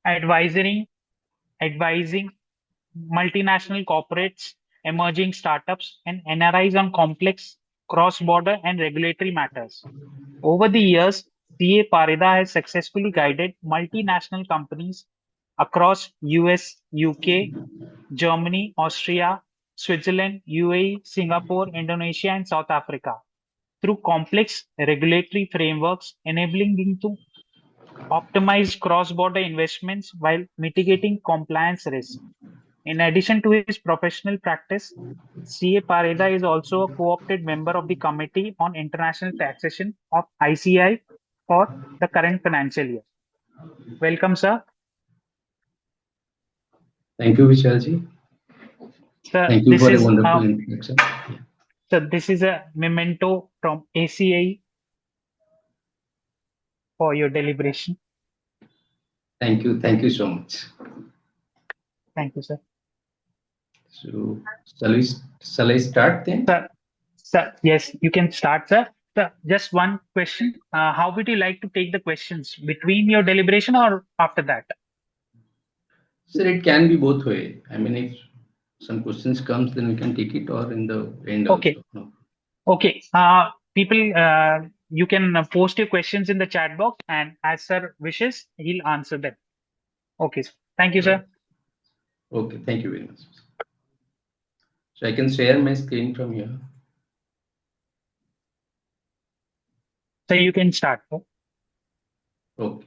advising advising multinational corporates, emerging startups, and NRIs on complex cross-border and regulatory matters. Over the years, CA Parida has successfully guided multinational companies across US, UK, Germany, Austria, Switzerland, UAE, Singapore, Indonesia, and South Africa through complex regulatory frameworks, enabling them to optimize cross-border investments while mitigating compliance risk. In addition to his professional practice, CA Pareda is also a co-opted member of the Committee on International Taxation of ICI for the current financial year. Welcome, sir. Thank you, Vishalji. Sir, Thank you for a wonderful introduction. So this is a memento from ACI for your deliberation. Thank you. Thank you so much. Thank you, sir. So, shall I start then? Sir, yes, you can start, sir. Sir, just one question. How would you like to take the questions? Between your deliberation or after that? Sir, it can be both way. I mean, if some questions comes, then we can take it, or in the end Okay. also. No. Okay. People, you can post your questions in the chat box, and as sir wishes, he'll answer them. Okay. Thank you, sir. Okay. Thank you very much. So I can share my screen from here. So you can start. Okay.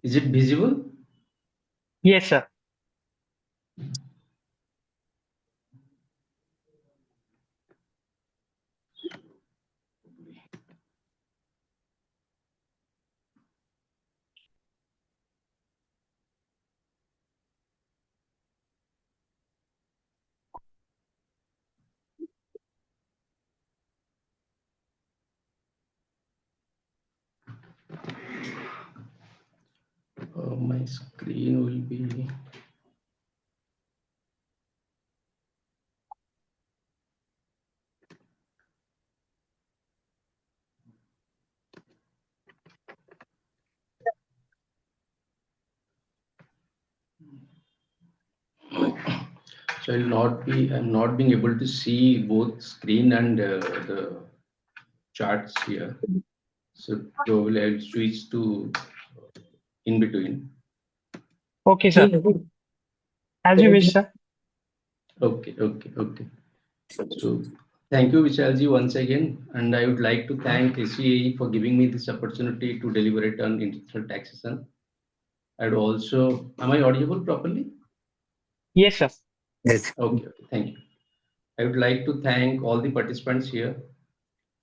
Is it visible? Yes, sir. My screen will be. So I'm not being able to see both screen and the charts here. So probably I'll switch to in between. Okay, sir. As you wish, sir. Okay. So thank you, Vishalji, once again. And I would like to thank ACA for giving me this opportunity to deliberate on international taxation. I'd also, am I audible properly? Yes, sir. Yes. Okay, thank you. I would like to thank all the participants here.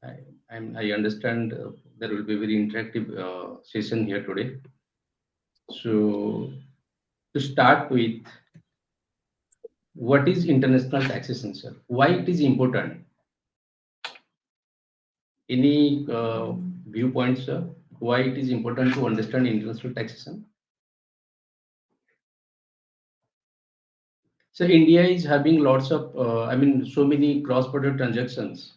I understand there will be a very interactive session here today. So to start with, what is international taxation, sir? Why it is important? Any viewpoints, sir? Why it is important to understand international taxation? So India is having lots of, so many cross-border transactions,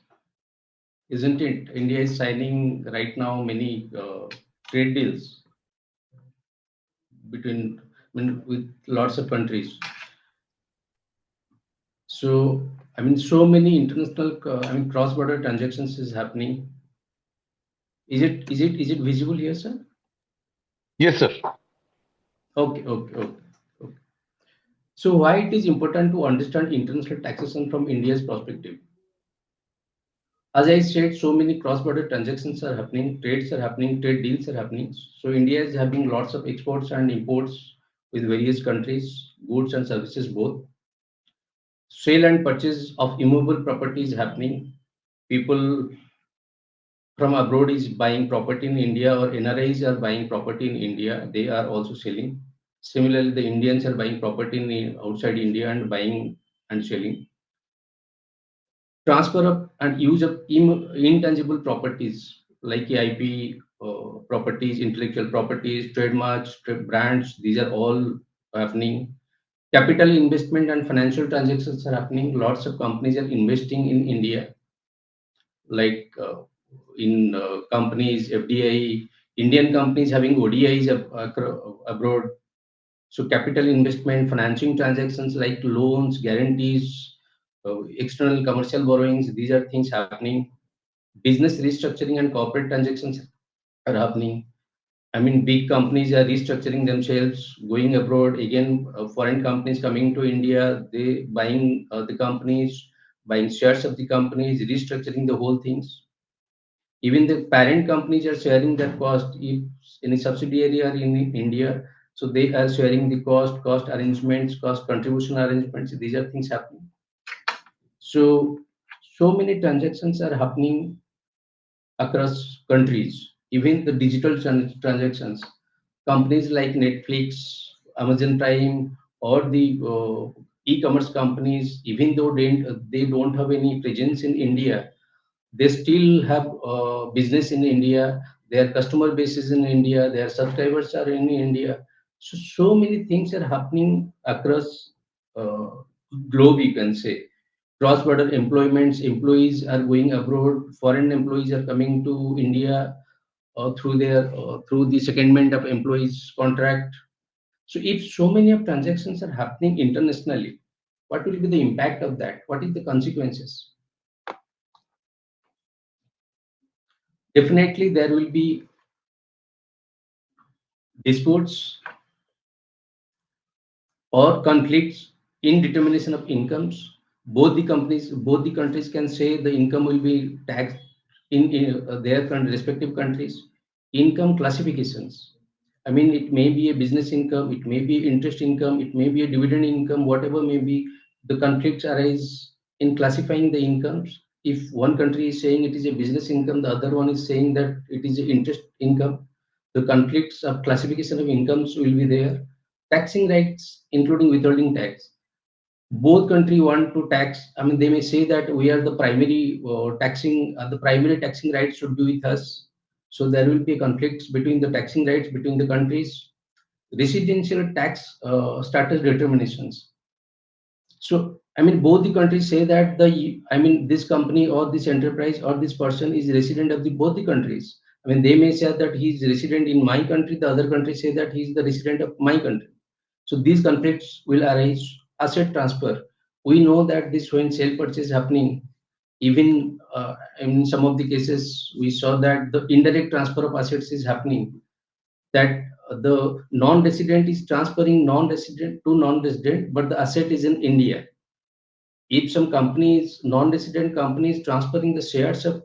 isn't it? India is signing right now many trade deals between, with lots of countries. So, so many international, cross-border transactions is happening. Is it visible here, sir? Yes, sir. Okay. So why it is important to understand international taxation from India's perspective? As I said, so many cross-border transactions are happening, trades are happening, trade deals are happening. So India is having lots of exports and imports with various countries, goods and services both. Sale and purchase of immovable property is happening. People from abroad is buying property in India, or NRIs are buying property in India. They are also selling. Similarly, the Indians are buying property in outside India and buying and selling. Transfer of and use of intangible properties like IP properties, intellectual properties, trademarks, brands, these are all happening. Capital investment and financial transactions are happening. Lots of companies are investing in India. like in companies, FDI, Indian companies having ODIs abroad. So capital investment, financing transactions like loans, guarantees, external commercial borrowings, these are things happening. Business restructuring and corporate transactions are happening. I mean, big companies are restructuring themselves, going abroad. Again, foreign companies coming to India, they buying the companies, buying shares of the companies, restructuring the whole things. Even the parent companies are sharing that cost. If any subsidiary are in India, so they are sharing the cost arrangements, cost contribution arrangements. These are things happening. So many transactions are happening across countries. Even the digital transactions, companies like Netflix, Amazon Prime, or the e-commerce companies, even though they don't have any presence in India, they still have business in India. Their customer base is in India. Their subscribers are in India. So many things are happening across uh, globe, you can say. Cross-border employments, employees are going abroad. Foreign employees are coming to India through the secondment of employees contract. So if so many of transactions are happening internationally, what will be the impact of that? What is the consequences? Definitely, there will be disputes or conflicts in determination of incomes. Both the countries can say the income will be taxed in their respective countries. Income classifications. I mean, it may be a business income, it may be interest income, it may be a dividend income, whatever may be. The conflicts arise in classifying the incomes. If one country is saying it is a business income, the other one is saying that it is a interest income. The conflicts of classification of incomes will be there. Taxing rights, including withholding tax. Both country want to tax. I mean, they may say that we are the primary taxing. The primary taxing rights should be with us. So there will be conflicts between the taxing rights between the countries. Residential tax status determinations. So, I mean, both the countries say that this company or this enterprise or this person is resident of the both the countries. I mean, they may say that he is resident in my country, the other country say that he is the resident of my country. So these conflicts will arise. Asset transfer. We know that this when sale purchase happening, even in some of the cases, we saw that the indirect transfer of assets is happening. That the non-resident is transferring non-resident to non-resident, but the asset is in India. If some companies, non-resident companies transferring the shares of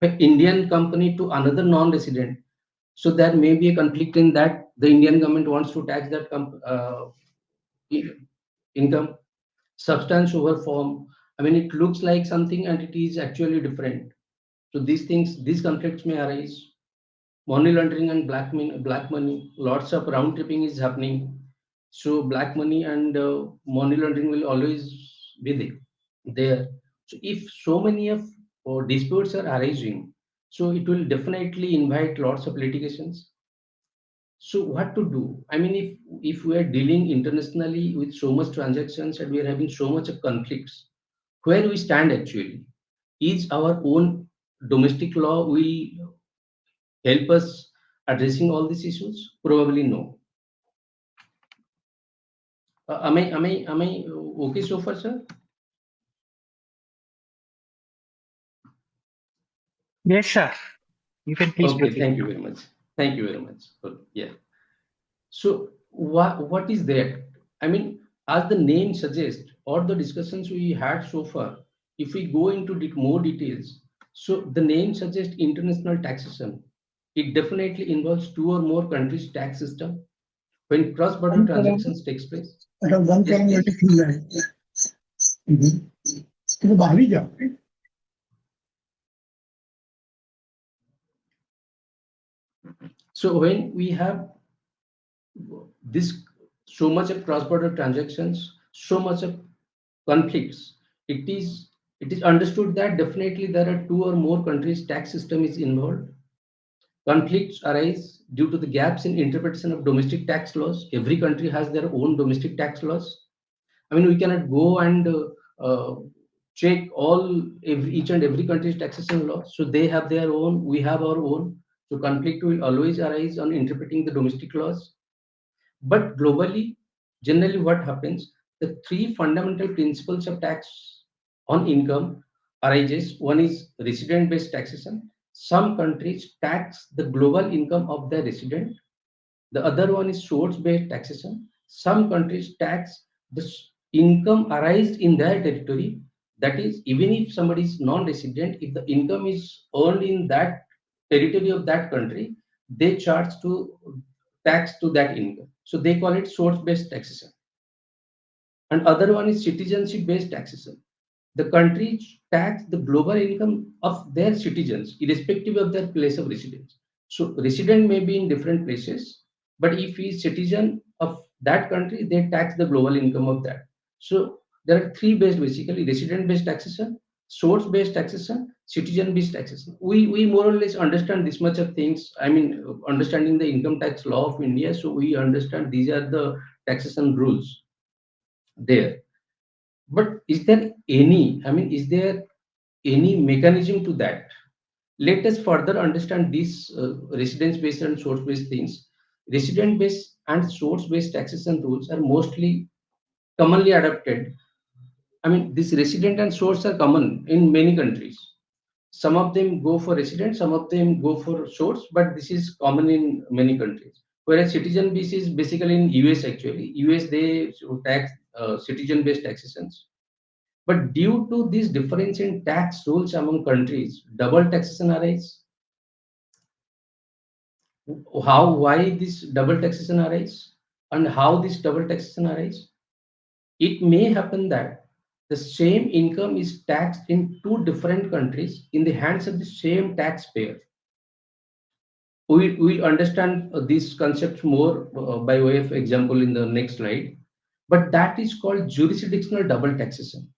an Indian company to another non-resident, so there may be a conflict in that the Indian government wants to tax that income. Substance over form. I mean, it looks like something and it is actually different. So these conflicts may arise. Money laundering and black money. Lots of round tripping is happening. So black money and money laundering will always be there. So if so many of disputes are arising, so it will definitely invite lots of litigations. So what to do? I mean, if we are dealing internationally with so much transactions and we are having so much of conflicts, where we stand actually? Is our own domestic law will help us addressing all these issues? Probably no. Am I okay so far, sir? Yes, sir. You can please Okay, proceed. thank you very much. Thank you very much. Yeah. So what is that? I mean, as the name suggests, or the discussions we had so far, if we go into more details, so the name suggests international taxation. It definitely involves two or more countries' tax system when cross-border transactions takes place. Yes, please. So when we have this so much of cross-border transactions, so much of conflicts, it is understood that definitely there are two or more countries tax system is involved. Conflicts arise due to the gaps in interpretation of domestic tax laws. Every country has their own domestic tax laws. I mean, we cannot go and check each and every country's taxation law. So they have their own, we have our own. So conflict will always arise on interpreting the domestic laws. But globally, generally what happens, the three fundamental principles of tax on income arises. One is resident-based taxation. Some countries tax the global income of their resident. The other one is source-based taxation. Some countries tax the income arised in their territory. That is, even if somebody is non-resident, if the income is earned in that territory of that country, they charge to tax to that income. So they call it source-based taxation. And other one is citizenship-based taxation. The countries tax the global income of their citizens, irrespective of their place of residence. So resident may be in different places, but if he is citizen of that country, they tax the global income of that. So there are three based basically: resident-based taxation, source-based taxation, citizen-based taxation. We more or less understand this much of things. I mean, understanding the income tax law of India, so we understand these are the taxation rules there. But is there any, I mean, is there any mechanism to that? Let us further understand these residence-based and source-based things. Resident-based and source-based taxation rules are mostly commonly adopted. I mean, this resident and source are common in many countries. Some of them go for resident, some of them go for source, but this is common in many countries. Whereas citizen-based is basically in US actually. US they tax citizen-based taxations. But due to this difference in tax rules among countries, double taxation arise. Why this double taxation arise, and how this double taxation arise? It may happen that the same income is taxed in two different countries in the hands of the same taxpayer. We understand these concepts more by way of example in the next slide. But that is called jurisdictional double taxation.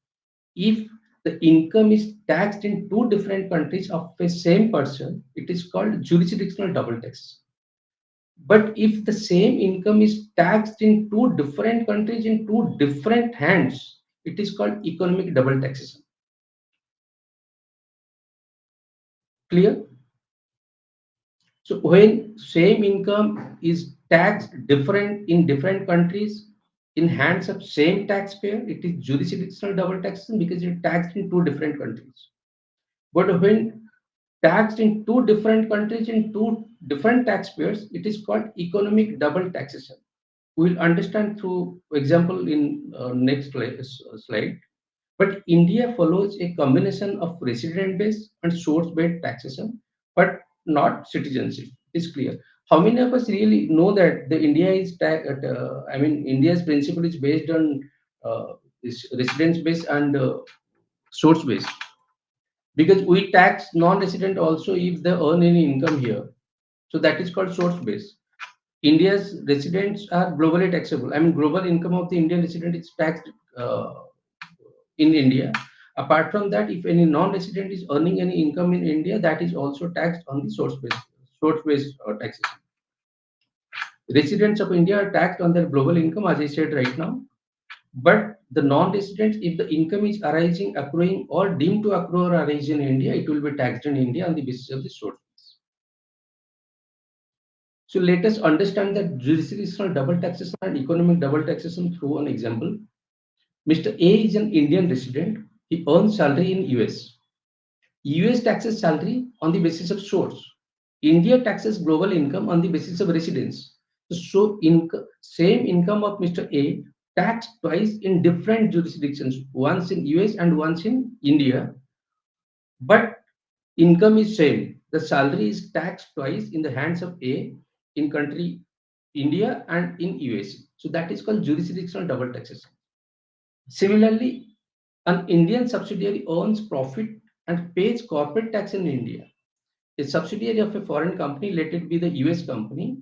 If the income is taxed in two different countries of a same person, it is called jurisdictional double tax. But if the same income is taxed in two different countries in two different hands, it is called economic double taxation. Clear? So when same income is taxed different in different countries in hands of same taxpayer, it is jurisdictional double taxation because it is taxed in two different countries. But when taxed in two different countries in two different taxpayers, it is called economic double taxation. We'll understand through example in next slide. But India follows a combination of resident-based and source-based taxation, but not citizenship. It's clear. How many of us really know that the India is I mean, India's principle is based on is residence-based and source-based, because we tax non-resident also if they earn any income here. So that is called source-based. India's residents are globally taxable. I mean, global income of the Indian resident is taxed in India. Apart from that, if any non-resident is earning any income in India, that is also taxed on the source-based taxation. Residents of India are taxed on their global income, as I said right now. But the non-residents, if the income is arising, accruing, or deemed to accrue or arise in India, it will be taxed in India on the basis of the source. So let us understand that jurisdictional double taxation and economic double taxation through an example. Mr. A is an Indian resident. He earns salary in US. US taxes salary on the basis of source. India taxes global income on the basis of residence. So same income of Mr. A taxed twice in different jurisdictions, once in US and once in India. But income is same. The salary is taxed twice in the hands of A in country India and in US. So that is called jurisdictional double taxation. Similarly, an Indian subsidiary earns profit and pays corporate tax in India. A subsidiary of a foreign company, let it be the US company,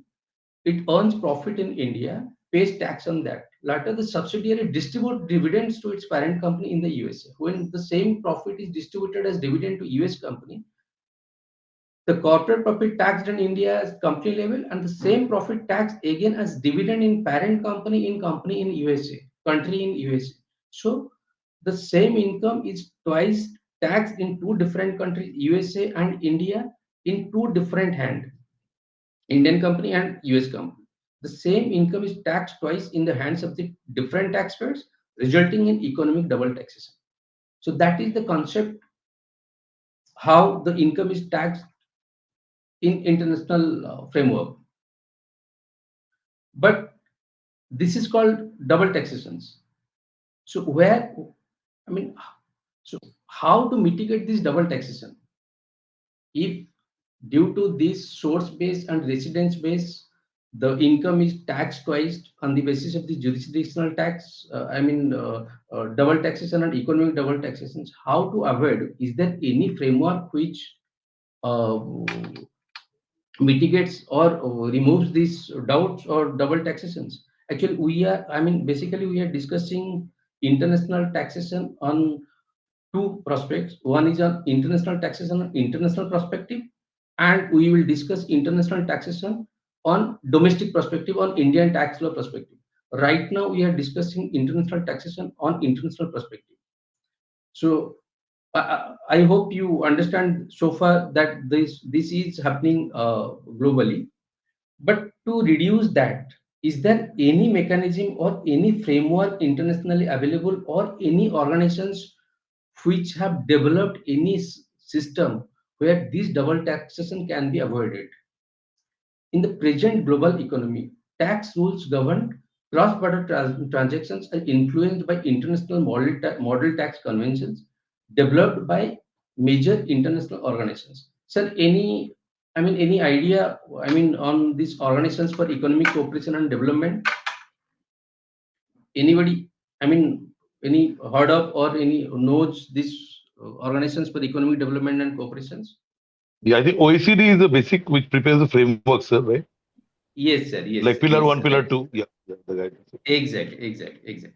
it earns profit in India, pays tax on that. Later, the subsidiary distributes dividends to its parent company in the USA. When the same profit is distributed as dividend to US company, the corporate profit taxed in India as company level, and the same profit taxed again as dividend in parent company in USA, country in USA. So the same income is twice taxed in two different countries, USA and India, in two different hand, Indian company and US company. The same income is taxed twice in the hands of the different taxpayers, resulting in economic double taxation. So that is the concept how the income is taxed in international framework. But this is called double taxations. So where, I mean, so how to mitigate this double taxation? If due to this source base and residence base, the income is taxed twice on the basis of the jurisdictional tax, double taxation and economic double taxations, how to avoid? Is there any framework which uh, mitigates or removes these doubts or double taxations? Actually, basically, we are discussing international taxation on two prospects. One is on international taxation on international perspective, and we will discuss international taxation on domestic perspective, on Indian tax law perspective. Right now, we are discussing international taxation on international perspective. So I hope you understand so far that this is happening globally. But to reduce that, is there any mechanism or any framework internationally available, or any organizations which have developed any system where this double taxation can be avoided? In the present global economy, tax rules govern cross-border transactions are influenced by international model tax conventions developed by major international organizations. Sir, any idea, on these organizations for economic cooperation and development? Anybody, I mean, any heard of or any knows these organizations for economic development and cooperations? Yeah, I think OECD is the basic which prepares the framework, sir, right? Yes, sir. Yes, Like sir. pillar Yes, one, sir. pillar Right. two. Yeah, the guidance. Exactly.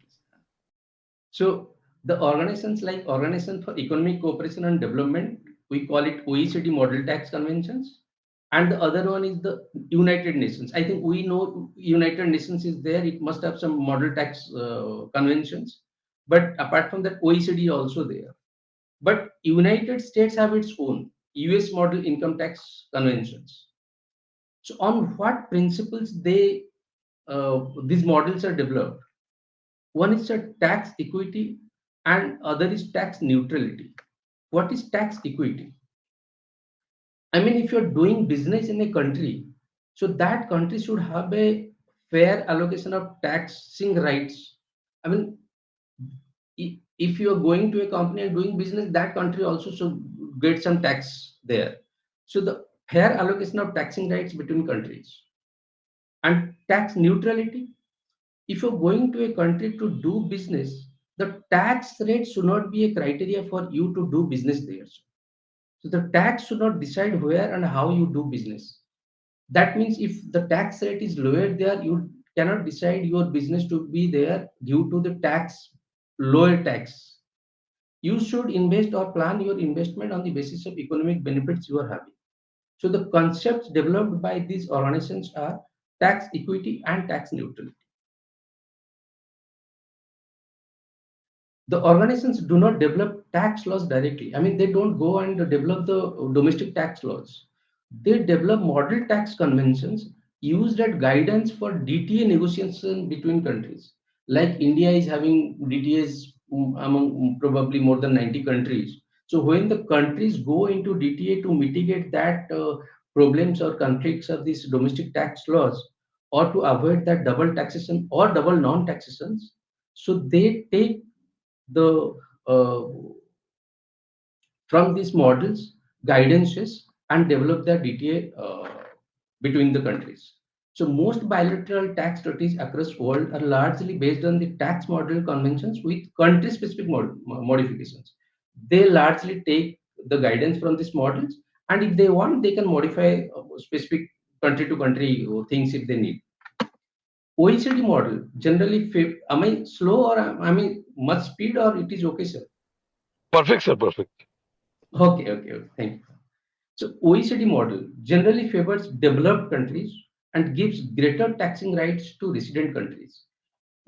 So the organizations like Organization for Economic Cooperation and Development, we call it OECD Model Tax Conventions, and the other one is the United Nations. I think we know United Nations is there. It must have some model tax conventions, but apart from that, OECD also there. But United States have its own US Model Income Tax Conventions. So on what principles these models are developed? One is a tax equity and other is tax neutrality. What is tax equity? I mean, if you're doing business in a country, so that country should have a fair allocation of taxing rights. I mean, if you're going to a company and doing business, that country also should get some tax there. So the fair allocation of taxing rights between countries and tax neutrality. If you're going to a country to do business, the tax rate should not be a criteria for you to do business there. So the tax should not decide where and how you do business. That means if the tax rate is lower there, you cannot decide your business to be there due to the lower tax. You should invest or plan your investment on the basis of economic benefits you are having. So the concepts developed by these organizations are tax equity and tax neutrality. The organizations do not develop tax laws directly. I mean, they don't go and develop the domestic tax laws. They develop model tax conventions used as guidance for DTA negotiation between countries. Like India is having DTAs among probably more than 90 countries. So when the countries go into DTA to mitigate that problems or conflicts of these domestic tax laws, or to avoid that double taxation or double non-taxations, so they take the from these models guidances and develop the DTA between the countries. So most bilateral tax treaties across the world are largely based on the tax model conventions with country-specific modifications. They largely take the guidance from these models, and if they want, they can modify specific country to country things if they need. OECD model generally, am I slow or am I much speed or it is okay, sir? Perfect, sir. Perfect. Okay. Thank you. So OECD model generally favors developed countries and gives greater taxing rights to resident countries.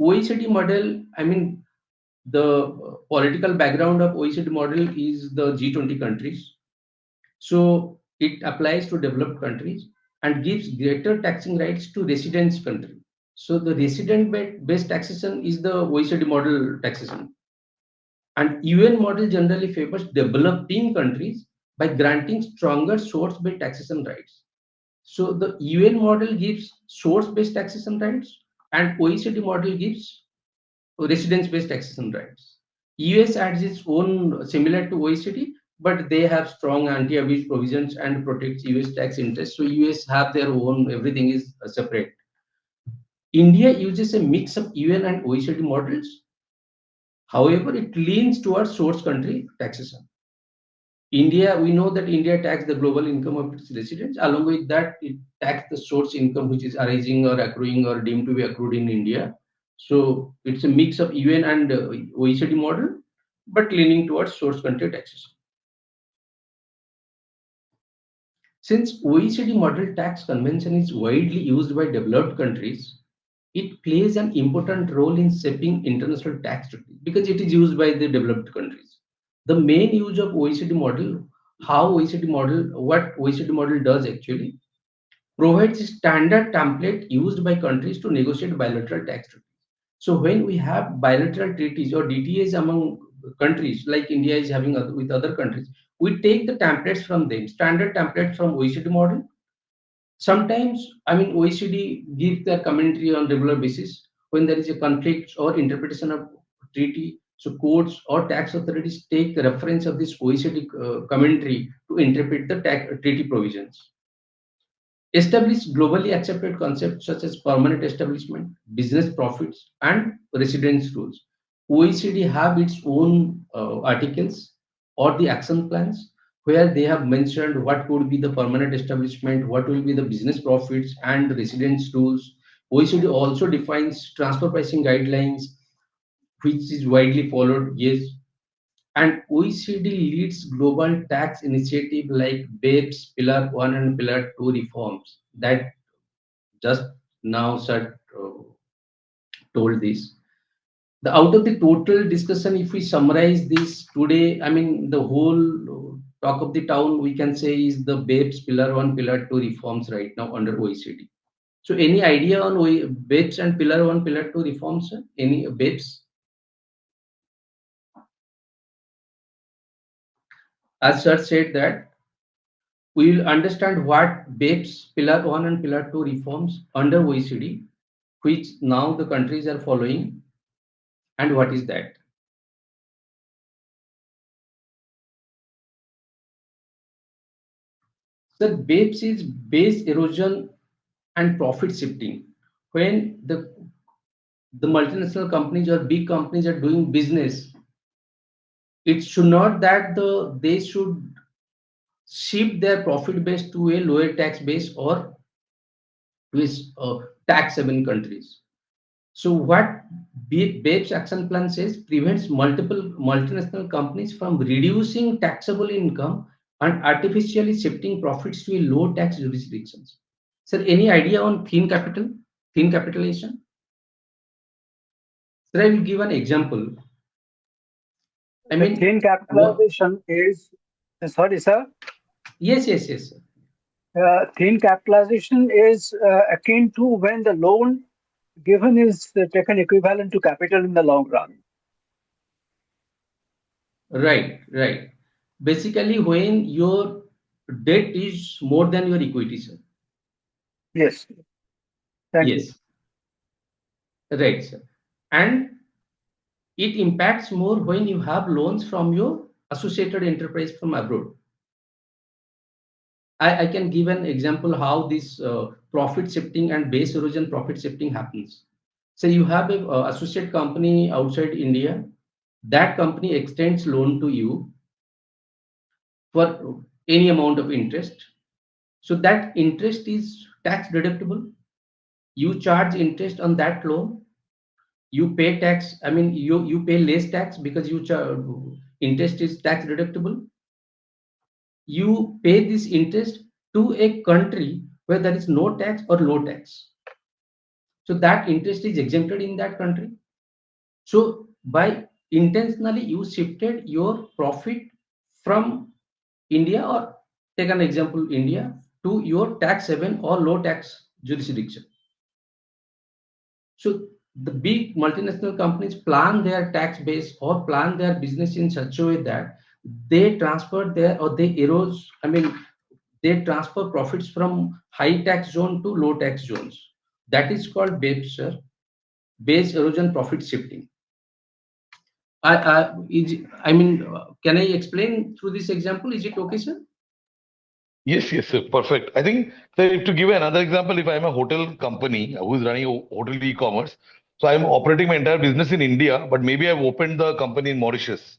OECD model, The political background of OECD model is the G20 countries. So it applies to developed countries and gives greater taxing rights to residents country. So the resident-based taxation is the OECD model taxation. And UN model generally favors developing countries by granting stronger source-based taxation rights. So the UN model gives source-based taxation rights, and OECD model gives residence-based taxation rights. US adds its own similar to OECD, but they have strong anti-abuse provisions and protects US tax interests. So US have their own, everything is separate. India uses a mix of UN and OECD models. However, it leans towards source country taxation. India, we know that India tax the global income of its residents. Along with that, it tax the source income which is arising or accruing or deemed to be accrued in India. So it's a mix of UN and OECD model, but leaning towards source country taxation. Since OECD model tax convention is widely used by developed countries, it plays an important role in shaping international tax treaty because it is used by the developed countries. The main use of OECD model, what OECD model does actually, provides a standard template used by countries to negotiate bilateral tax treaties. So when we have bilateral treaties or DTAs among countries like India is having with other countries, we take the templates from them, standard templates from OECD model. Sometimes, I mean, OECD gives their commentary on regular basis when there is a conflict or interpretation of treaty. So courts or tax authorities take reference of this OECD commentary to interpret the treaty provisions. Establish globally accepted concepts such as permanent establishment, business profits, and residence rules. OECD have its own articles or the action plans where they have mentioned what would be the permanent establishment, what will be the business profits and residence rules. OECD also defines transfer pricing guidelines, which is widely followed. Yes, and OECD leads global tax initiative like BEPS Pillar 1 and Pillar 2 reforms that just now sir told this. The out of the total discussion, if we summarize this today, I mean the whole talk of the town we can say is the BEPS Pillar 1, Pillar 2 reforms right now under OECD. So any idea on BEPS and Pillar 1, Pillar 2 reforms, sir? Any BEPS? As sir said that we will understand what BEPS Pillar 1 and Pillar 2 reforms under OECD, which now the countries are following, and what is that? So BEPS is base erosion and profit shifting. When the multinational companies or big companies are doing business, it should not that they should shift their profit base to a lower tax base or with tax haven countries. So what BEPS action plan says prevents multiple multinational companies from reducing taxable income and artificially shifting profits to a low tax jurisdictions. Sir, any idea on thin capitalization? Sir, I will give an example. I The mean, thin what? capitalization is, sorry, sir. Yes, sir. Thin capitalization is akin to when the loan given is taken equivalent to capital in the long run. Right. Basically, when your debt is more than your equity, sir. Yes, thank you. Yes, right, sir. And it impacts more when you have loans from your associated enterprise from abroad. I can give an example how this profit shifting and base erosion profit shifting happens. So you have a associate company outside India. That company extends loan to you for any amount of interest. So that interest is tax deductible. You charge interest on that loan. You pay tax. I mean, you pay less tax because interest is tax deductible. You pay this interest to a country where there is no tax or low tax. So that interest is exempted in that country. So by intentionally you shifted your profit from India, or take an example India, to your tax haven or low tax jurisdiction. So the big multinational companies plan their tax base or plan their business in such a way that they transfer their, or they erode, I mean, they transfer profits from high tax zone to low tax zones. That is called BEPS, sir, base erosion profit shifting. I mean, can I explain through this example? Is it okay, sir? Yes, yes, sir. Perfect. I think, so if to give another example, if I'm a hotel company who is running a hotel e-commerce, so I'm operating my entire business in India, but maybe I've opened the company in Mauritius,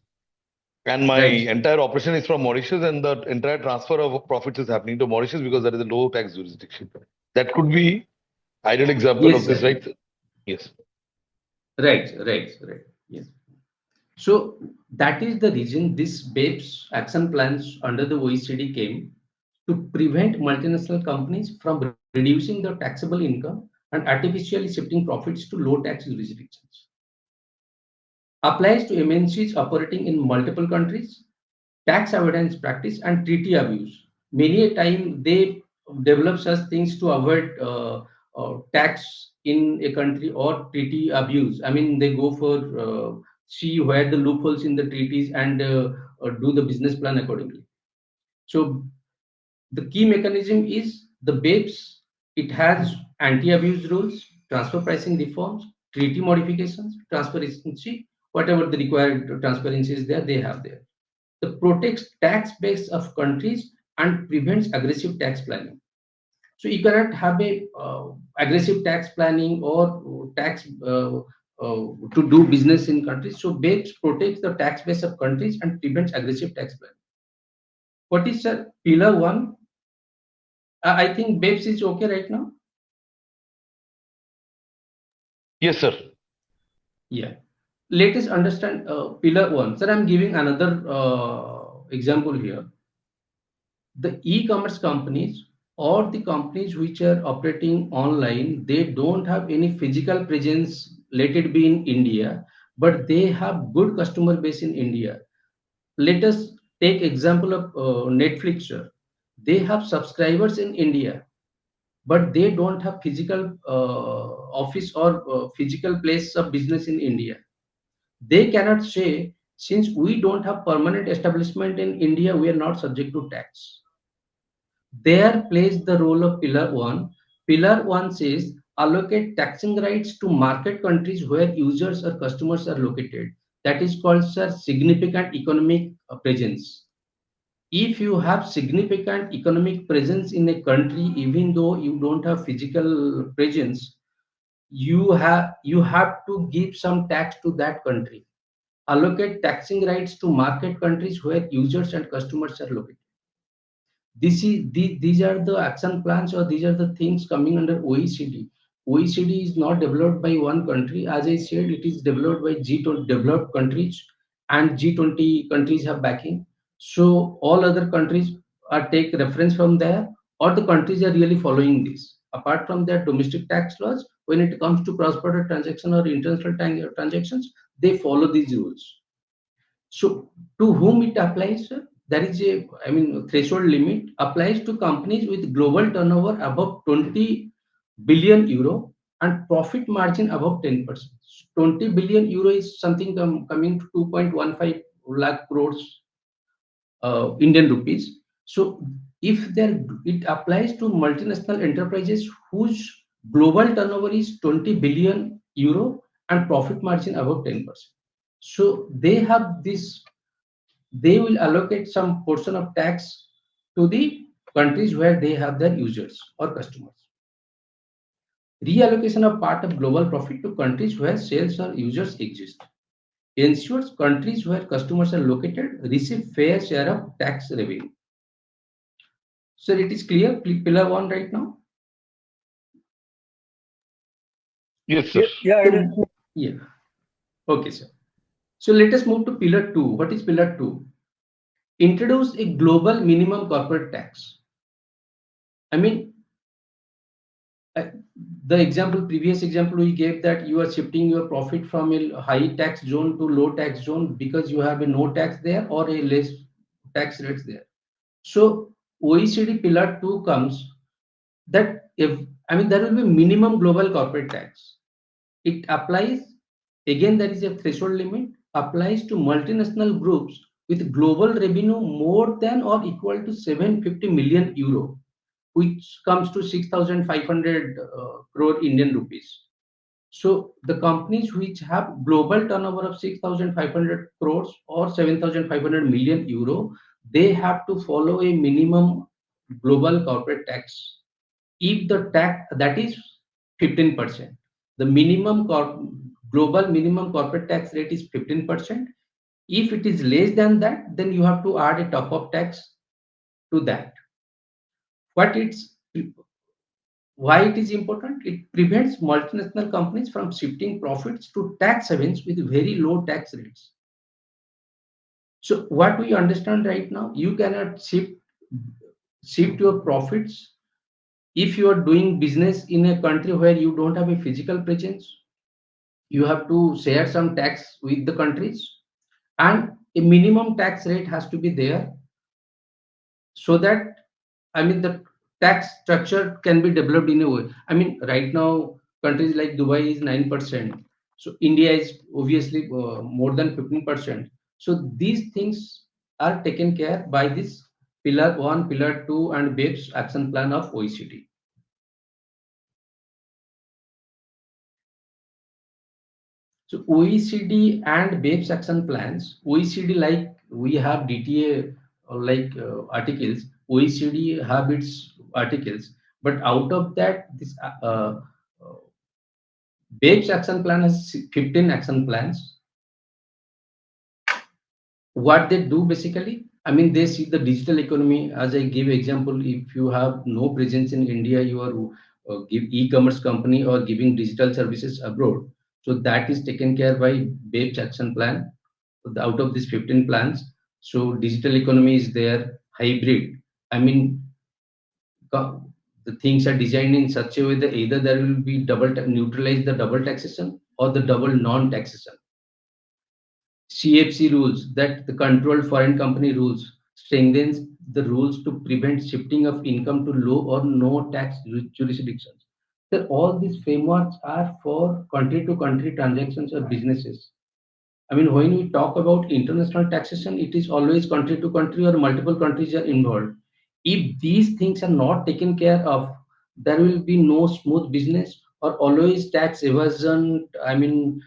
and my Right. entire operation is from Mauritius, and the entire transfer of profits is happening to Mauritius because that is a low tax jurisdiction. That could be ideal example Yes, of this, sir. right? Yes. Right. Yes. So that is the reason this BEPS action plans under the OECD came to prevent multinational companies from reducing their taxable income and artificially shifting profits to low tax jurisdictions. Applies to MNCs operating in multiple countries, tax avoidance practice and treaty abuse. Many a time they develop such things to avoid tax in a country or treaty abuse. I mean, they go for see where the loopholes in the treaties and do the business plan accordingly. So the key mechanism is the BEPS. It has anti-abuse rules, transfer pricing reforms, treaty modifications, transparency, whatever the required transparency is there, they have there. That protects tax base of countries and prevents aggressive tax planning. So you cannot have a aggressive tax planning or tax to do business in countries. So BEPS protects the tax base of countries and prevents aggressive tax planning. What is pillar one? I think BEPS is okay right now. Yes, sir. Yeah. Let us understand pillar one. Sir, I'm giving another example here. The e-commerce companies or the companies which are operating online, they don't have any physical presence, let it be in India, but they have good customer base in India. Let us take example of Netflix, sir. They have subscribers in India, but they don't have physical office or physical place of business in India. They cannot say, since we don't have permanent establishment in India, we are not subject to tax. There plays the role of pillar one. Pillar one says allocate taxing rights to market countries where users or customers are located. That is called, sir, significant economic presence. If you have significant economic presence in a country, even though you don't have physical presence, you have to give some tax to that country. Allocate taxing rights to market countries where users and customers are located. These are the action plans, or these are the things coming under OECD. OECD is not developed by one country. As I said, it is developed by G20 developed countries, and G20 countries have backing. So all other countries are take reference from there, or the countries are really following this. Apart from their domestic tax laws, when it comes to cross-border transaction or international transactions, they follow these rules. So to whom it applies, sir? There is a, I mean, threshold limit applies to companies with global turnover above 20 billion euro and profit margin above 10%. 20 billion euro is something coming to 2.15 lakh crores Indian rupees. So if there, it applies to multinational enterprises whose global turnover is 20 billion euro and profit margin above 10%. So they have this, they will allocate some portion of tax to the countries where they have their users or customers. Reallocation of part of global profit to countries where sales or users exist ensures countries where customers are located receive fair share of tax revenue. So it is clear, pillar one right now. Yes, sir. Yeah, yeah, it is. So, yeah, okay, sir. So let us move to pillar two. What is pillar two? Introduce a global minimum corporate tax. I mean, uh, the previous example we gave, that you are shifting your profit from a high tax zone to low tax zone because you have a no tax there or a less tax rates there. So OECD pillar 2 comes that if, I mean, there will be minimum global corporate tax. It applies, again, there is a threshold limit, applies to multinational groups with global revenue more than or equal to 750 million euro, which comes to 6,500 crore Indian rupees. So the companies which have global turnover of 6,500 crores or 7,500 million euro, they have to follow a minimum global corporate tax. If the tax that is 15%, the global minimum corporate tax rate is 15%. If it is less than that, then you have to add a top-up tax to that. What it's Why it is important? It prevents multinational companies from shifting profits to tax havens with very low tax rates. So what we understand right now, you cannot shift your profits if you are doing business in a country where you don't have a physical presence. You have to share some tax with the countries, and a minimum tax rate has to be there, so that, I mean, the tax structure can be developed in a way. I mean, right now, countries like Dubai is 9%. So India is obviously more than 15%. So these things are taken care by this pillar 1, pillar 2, and BEPS action plan of OECD. So OECD and BEPS action plans, OECD, like we have DTA articles, OECD have its articles, but out of that, this BEPS action plan has 15 action plans. What they do basically, I mean, they see the digital economy. As I give example, if you have no presence in India, you are give e-commerce company or giving digital services abroad, so that is taken care by BEPS action plan. Out of these 15 plans, so digital economy is there, hybrid, I mean, the things are designed in such a way that either there will be neutralize the double taxation or the double non-taxation. CFC rules, that the controlled foreign company rules, strengthens the rules to prevent shifting of income to low or no tax jurisdictions. So all these frameworks are for country to country transactions or businesses. I mean, when we talk about international taxation, it is always country to country or multiple countries are involved. If these things are not taken care of, there will be no smooth business, or always tax evasion. I mean,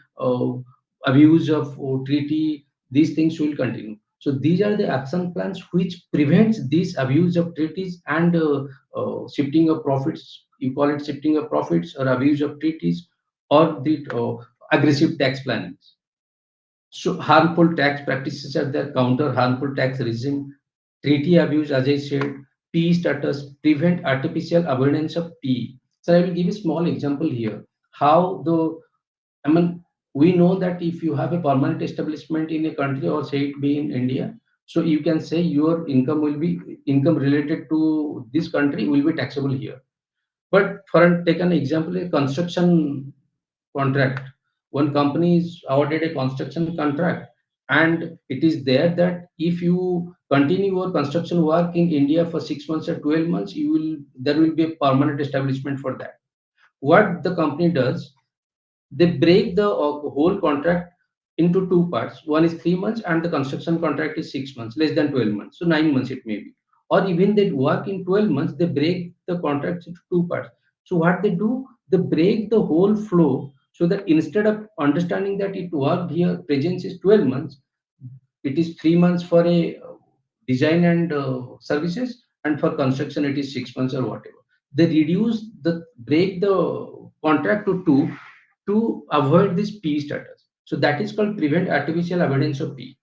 abuse of treaty. These things will continue. So these are the action plans which prevents this abuse of treaties and shifting of profits. You call it shifting of profits or abuse of treaties, or the aggressive tax planning. So harmful tax practices are there, counter harmful tax regime, treaty abuse, as I said, PE status, prevent artificial avoidance of PE. So I will give a small example here. How the, I mean, we know that if you have a permanent establishment in a country, or say it be in India, so you can say your income related to this country will be taxable here. But for take an example, a construction contract. One company is awarded a construction contract, and it is there that if you continue your construction work in India for 6 months or 12 months, there will be a permanent establishment for that. What the company does, they break the whole contract into two parts. One is 3 months, and the construction contract is 6 months, less than 12 months. So 9 months it may be. Or even they work in 12 months, they break the contracts into two parts. So what they do, they break the whole flow, so that instead of understanding that it worked here, presence is 12 months, it is 3 months for a design and services, and for construction it is 6 months or whatever. They break the contract to two to avoid this P status. So that is called prevent artificial avoidance of P.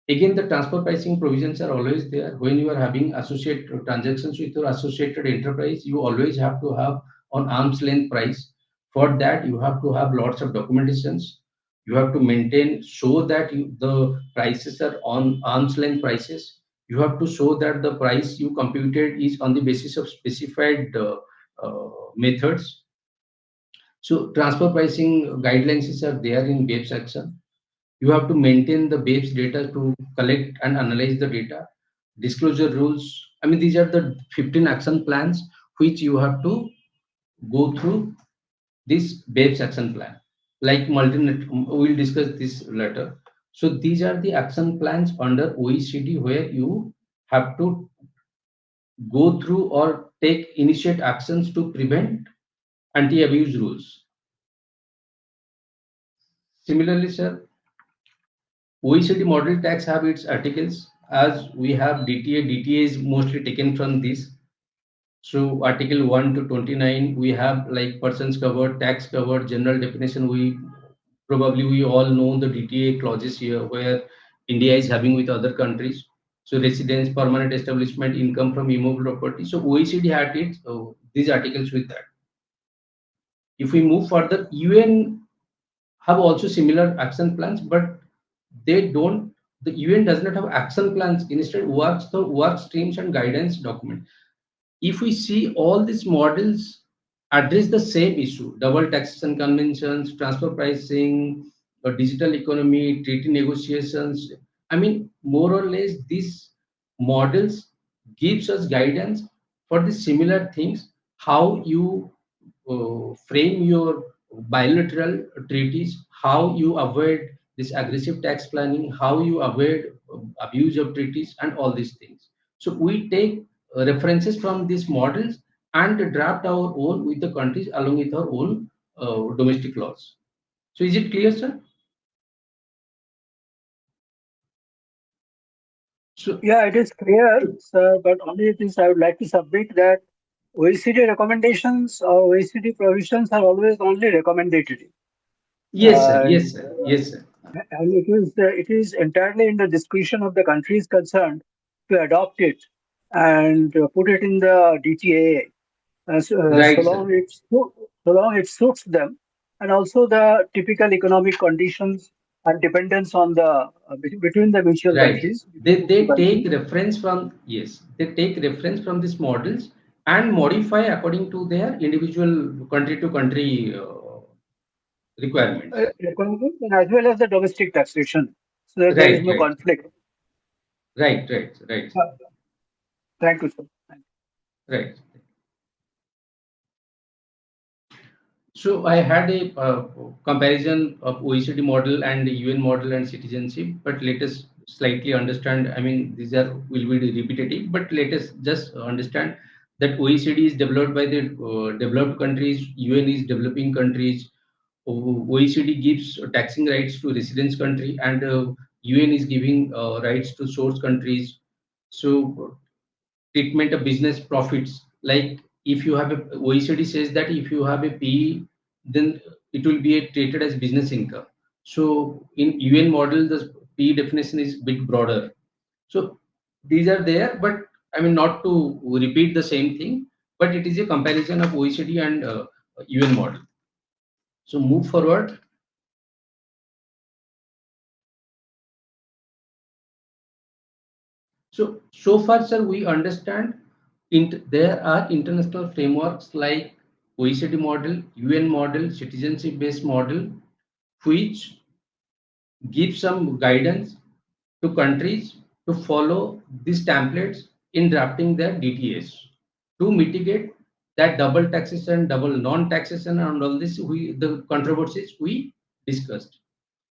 Again, the transfer pricing provisions are always there. When you are having associate transactions with your associated enterprise, you always have to have on arm's length price. For that, you have to have lots of documentations. You have to maintain, show that the prices are on arm's length prices. You have to show that the price you computed is on the basis of specified methods. So transfer pricing guidelines are there in BEPS action. You have to maintain the BEPS data to collect and analyze the data. Disclosure rules. I mean, these are the 15 action plans which you have to go through this BEPS action plan. Like we'll discuss this later. So these are the action plans under OECD where you have to go through or initiate actions to prevent anti-abuse rules. Similarly, sir, OECD model tax have its articles as we have DTA. DTA is mostly taken from this. So article 1 to 29, we have like persons covered, tax covered, general definition. We all know the DTA clauses here where India is having with other countries. So residence, permanent establishment, income from immovable property. So OECD had these articles with that. If we move further, UN have also similar action plans, but they don't. The UN does not have action plans. Instead, work streams and guidance document. If we see all these models address the same issue: double taxation conventions, transfer pricing, digital economy, treaty negotiations. I mean, more or less, these models gives us guidance for the similar things. How you frame your bilateral treaties, how you avoid this aggressive tax planning, how you avoid abuse of treaties, and all these things. So we take references from these models and draft our own with the countries along with our own domestic laws. So is it clear, sir? So Yeah, it is clear, sir, but only this I would like to submit that OECD recommendations or OECD provisions are always only recommendatory. yes, sir. And Yes, sir. Yes, sir. it is entirely in the discretion of the countries concerned to adopt it and put it in the DTA so Right, sir. long it suits them, and also the typical economic conditions and dependence on the between the mutual Right. countries, between They, the two they take countries. reference from, yes, they take reference from these models and modify according to their individual country to country requirements. Economic and as well as the domestic taxation, so that there is Right, no right, conflict. right, right, right, Uh, Thank you, sir. right. So I had a comparison of OECD model and the UN model and citizenship, but let us slightly understand. I mean, these are will be repetitive, but let us just understand that OECD is developed by the developed countries, UN is developing countries. OECD gives taxing rights to residence country, and UN is giving rights to source countries. So treatment of business profits. Like if you have a OECD says that if you have a PE, then it will be treated as business income. So in UN model, the PE definition is bit broader. So these are there, but I mean not to repeat the same thing, but it is a comparison of OECD and UN model. So move forward. So far, sir, we understand there are international frameworks like OECD model, UN model, citizenship-based model, which give some guidance to countries to follow these templates in drafting their DTS to mitigate that double taxation, double non-taxation, and all this the controversies we discussed.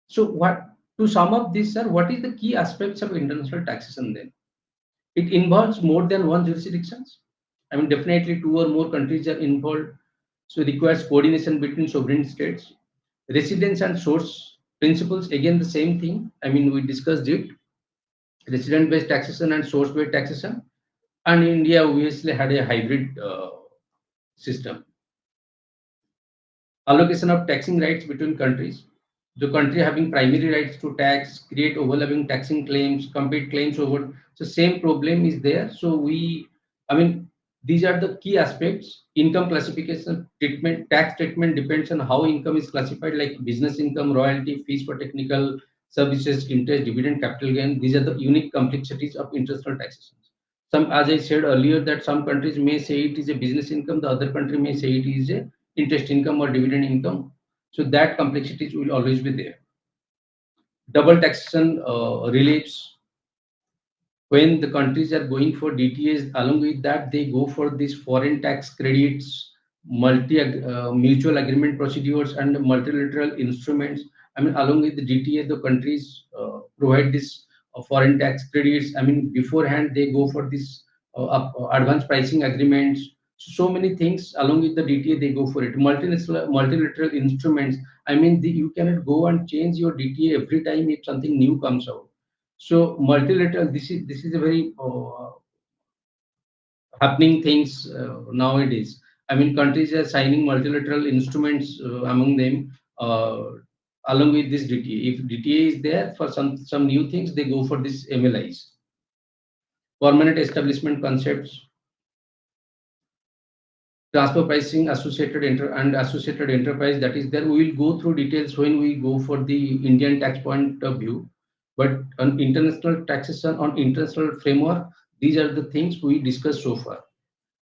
So, what to sum up this, sir? What is the key aspects of international taxation then? It involves more than one jurisdictions. I mean, definitely two or more countries are involved. So it requires coordination between sovereign states. Residence and source principles, again, the same thing. I mean, we discussed it. Resident-based taxation and source-based taxation. And India obviously had a hybrid system. Allocation of taxing rights between countries. The country having primary rights to tax, create overlapping taxing claims, compete claims over. So same problem is there. So I mean, these are the key aspects. Income classification, treatment, tax treatment depends on how income is classified, like business income, royalty, fees for technical services, interest, dividend, capital gain. These are the unique complexities of international taxation. Some, as I said earlier, that some countries may say it is a business income, the other country may say it is a interest income or dividend income. So that complexities will always be there. Double taxation reliefs when the countries are going for DTAs, along with that, they go for these foreign tax credits, mutual agreement procedures, and multilateral instruments. I mean, along with the DTA, the countries provide this foreign tax credits. I mean, beforehand, they go for this advanced pricing agreements. So many things along with the DTA, they go for it. Multilateral instruments. I mean, you cannot go and change your DTA every time if something new comes out. So multilateral, this is a very happening things nowadays. I mean, countries are signing multilateral instruments among them along with this DTA. If DTA is there for some new things, they go for this MLIs, permanent establishment concepts, transfer pricing, and associated enterprise. That is there. We will go through details when we go for the Indian tax point of view. But on international taxation, on international framework, these are the things we discussed so far.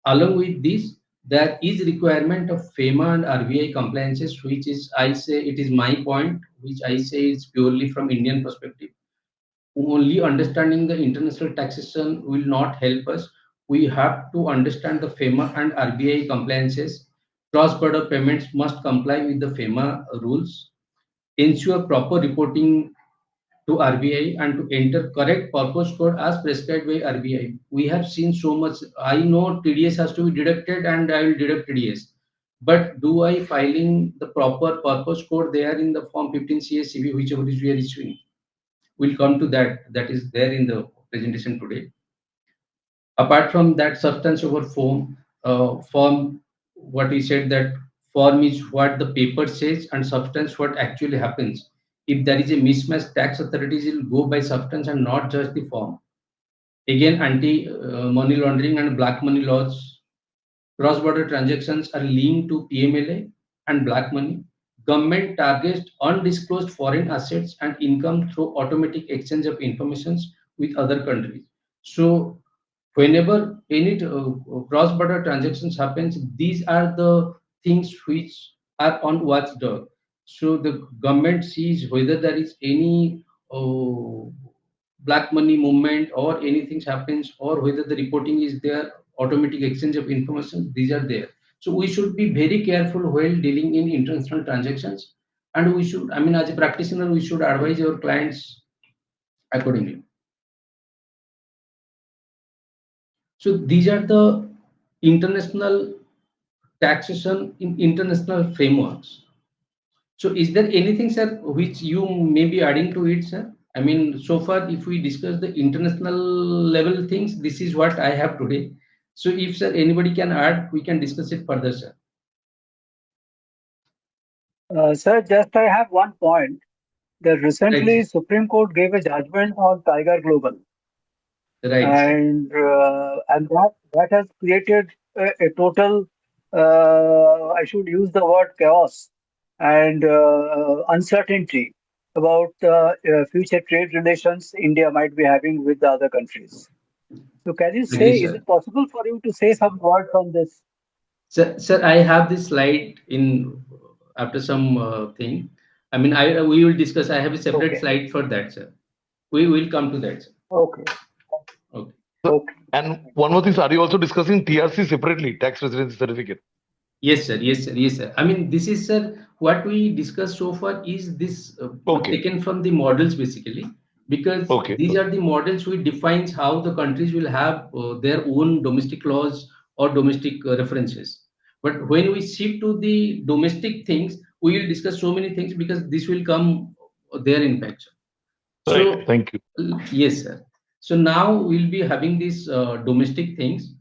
Along with this, there is requirement of FEMA and RBI compliances, which is, I say, it is my point, which I say is purely from Indian perspective. Only understanding the international taxation will not help us. We have to understand the FEMA and RBI compliances. Cross-border payments must comply with the FEMA rules. Ensure proper reporting to RBI and to enter correct purpose code as prescribed by RBI. We have seen so much. I know TDS has to be deducted and I will deduct TDS. But do I filing the proper purpose code there in the form 15 CSCB, whichever is we are issuing? We'll come to that. That is there in the presentation today. Apart from that, substance over form, what we said that form is what the paper says and substance what actually happens. If there is a mismatch, tax authorities will go by substance and not just the form. Again, anti-money laundering and black money laws. Cross-border transactions are linked to PMLA and black money. Government targets undisclosed foreign assets and income through automatic exchange of information with other countries. So whenever any cross-border transactions happens, these are the things which are on watchdog. So the government sees whether there is any black money movement or anything happens, or whether the reporting is there, automatic exchange of information, these are there. So we should be very careful while dealing in international transactions, and we should, I mean, as a practitioner, we should advise our clients accordingly. So these are the international taxation in international frameworks. So is there anything, sir, which you may be adding to it, sir? I mean, so far, if we discuss the international level things, this is what I have today. So if, sir, anybody can add, we can discuss it further, sir. Sir, just I have one point. That recently Right. Supreme Court gave a judgment on Tiger Global, Right. and that has created a total, I should use the word chaos and uncertainty about future trade relations India might be having with the other countries. So can you Agree, say, is sir. it possible for you to say some words on this? Sir, I have this slide in after some thing. I mean, we will discuss. I have a separate Okay, slide for that, sir. We will come to that, sir. okay, Okay. So, okay. and one more thing, are you also discussing TRC separately, tax residency certificate? Yes, sir. Yes, sir. Yes, sir. I mean, this is, sir, what we discussed so far is this Okay, taken from the models basically, because okay, these are the models which defines how the countries will have their own domestic laws or domestic references. But when we shift to the domestic things, we will discuss so many things because this will come there in picture. right. So, Thank you. yes, sir. So now we'll be having these domestic things,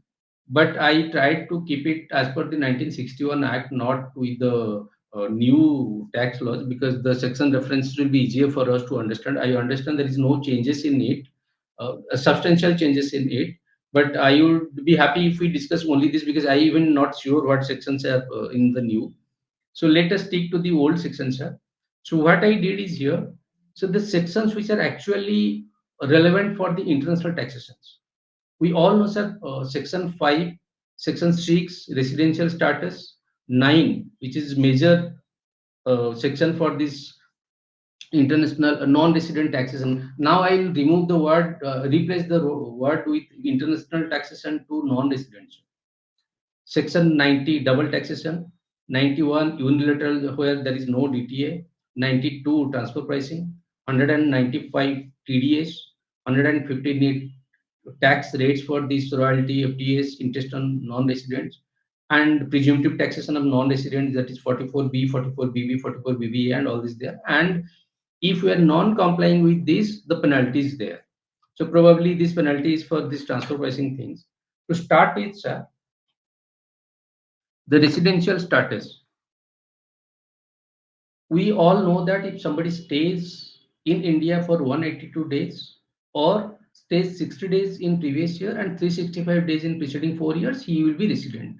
but I tried to keep it as per the 1961 Act, not with the new tax laws, because the section references will be easier for us to understand. I understand there is no changes in it, substantial changes in it, but I would be happy if we discuss only this because I even not sure what sections are in the new. So let us stick to the old sections, sir. So what I did is here, so the sections which are actually relevant for the international taxations. We all know, sir, section 5, section 6, residential status, 9, which is major section for this international non-resident taxation. Now I will remove the word, replace the word with international taxation to non-residential. Section 90, double taxation. 91, unilateral where there is no DTA. 92, transfer pricing. 195, TDS. 115, tax rates for this royalty, FTS, interest on non-residents, and presumptive taxation of non-residents, that is 44B, 44BB, 44BBA, and all this there. And if we are non-complying with this, the penalty is there. So probably this penalty is for this transfer pricing things. To start with, sir, the residential status. We all know that if somebody stays in India for 182 days or stays 60 days in previous year and 365 days in preceding 4 years, he will be resident.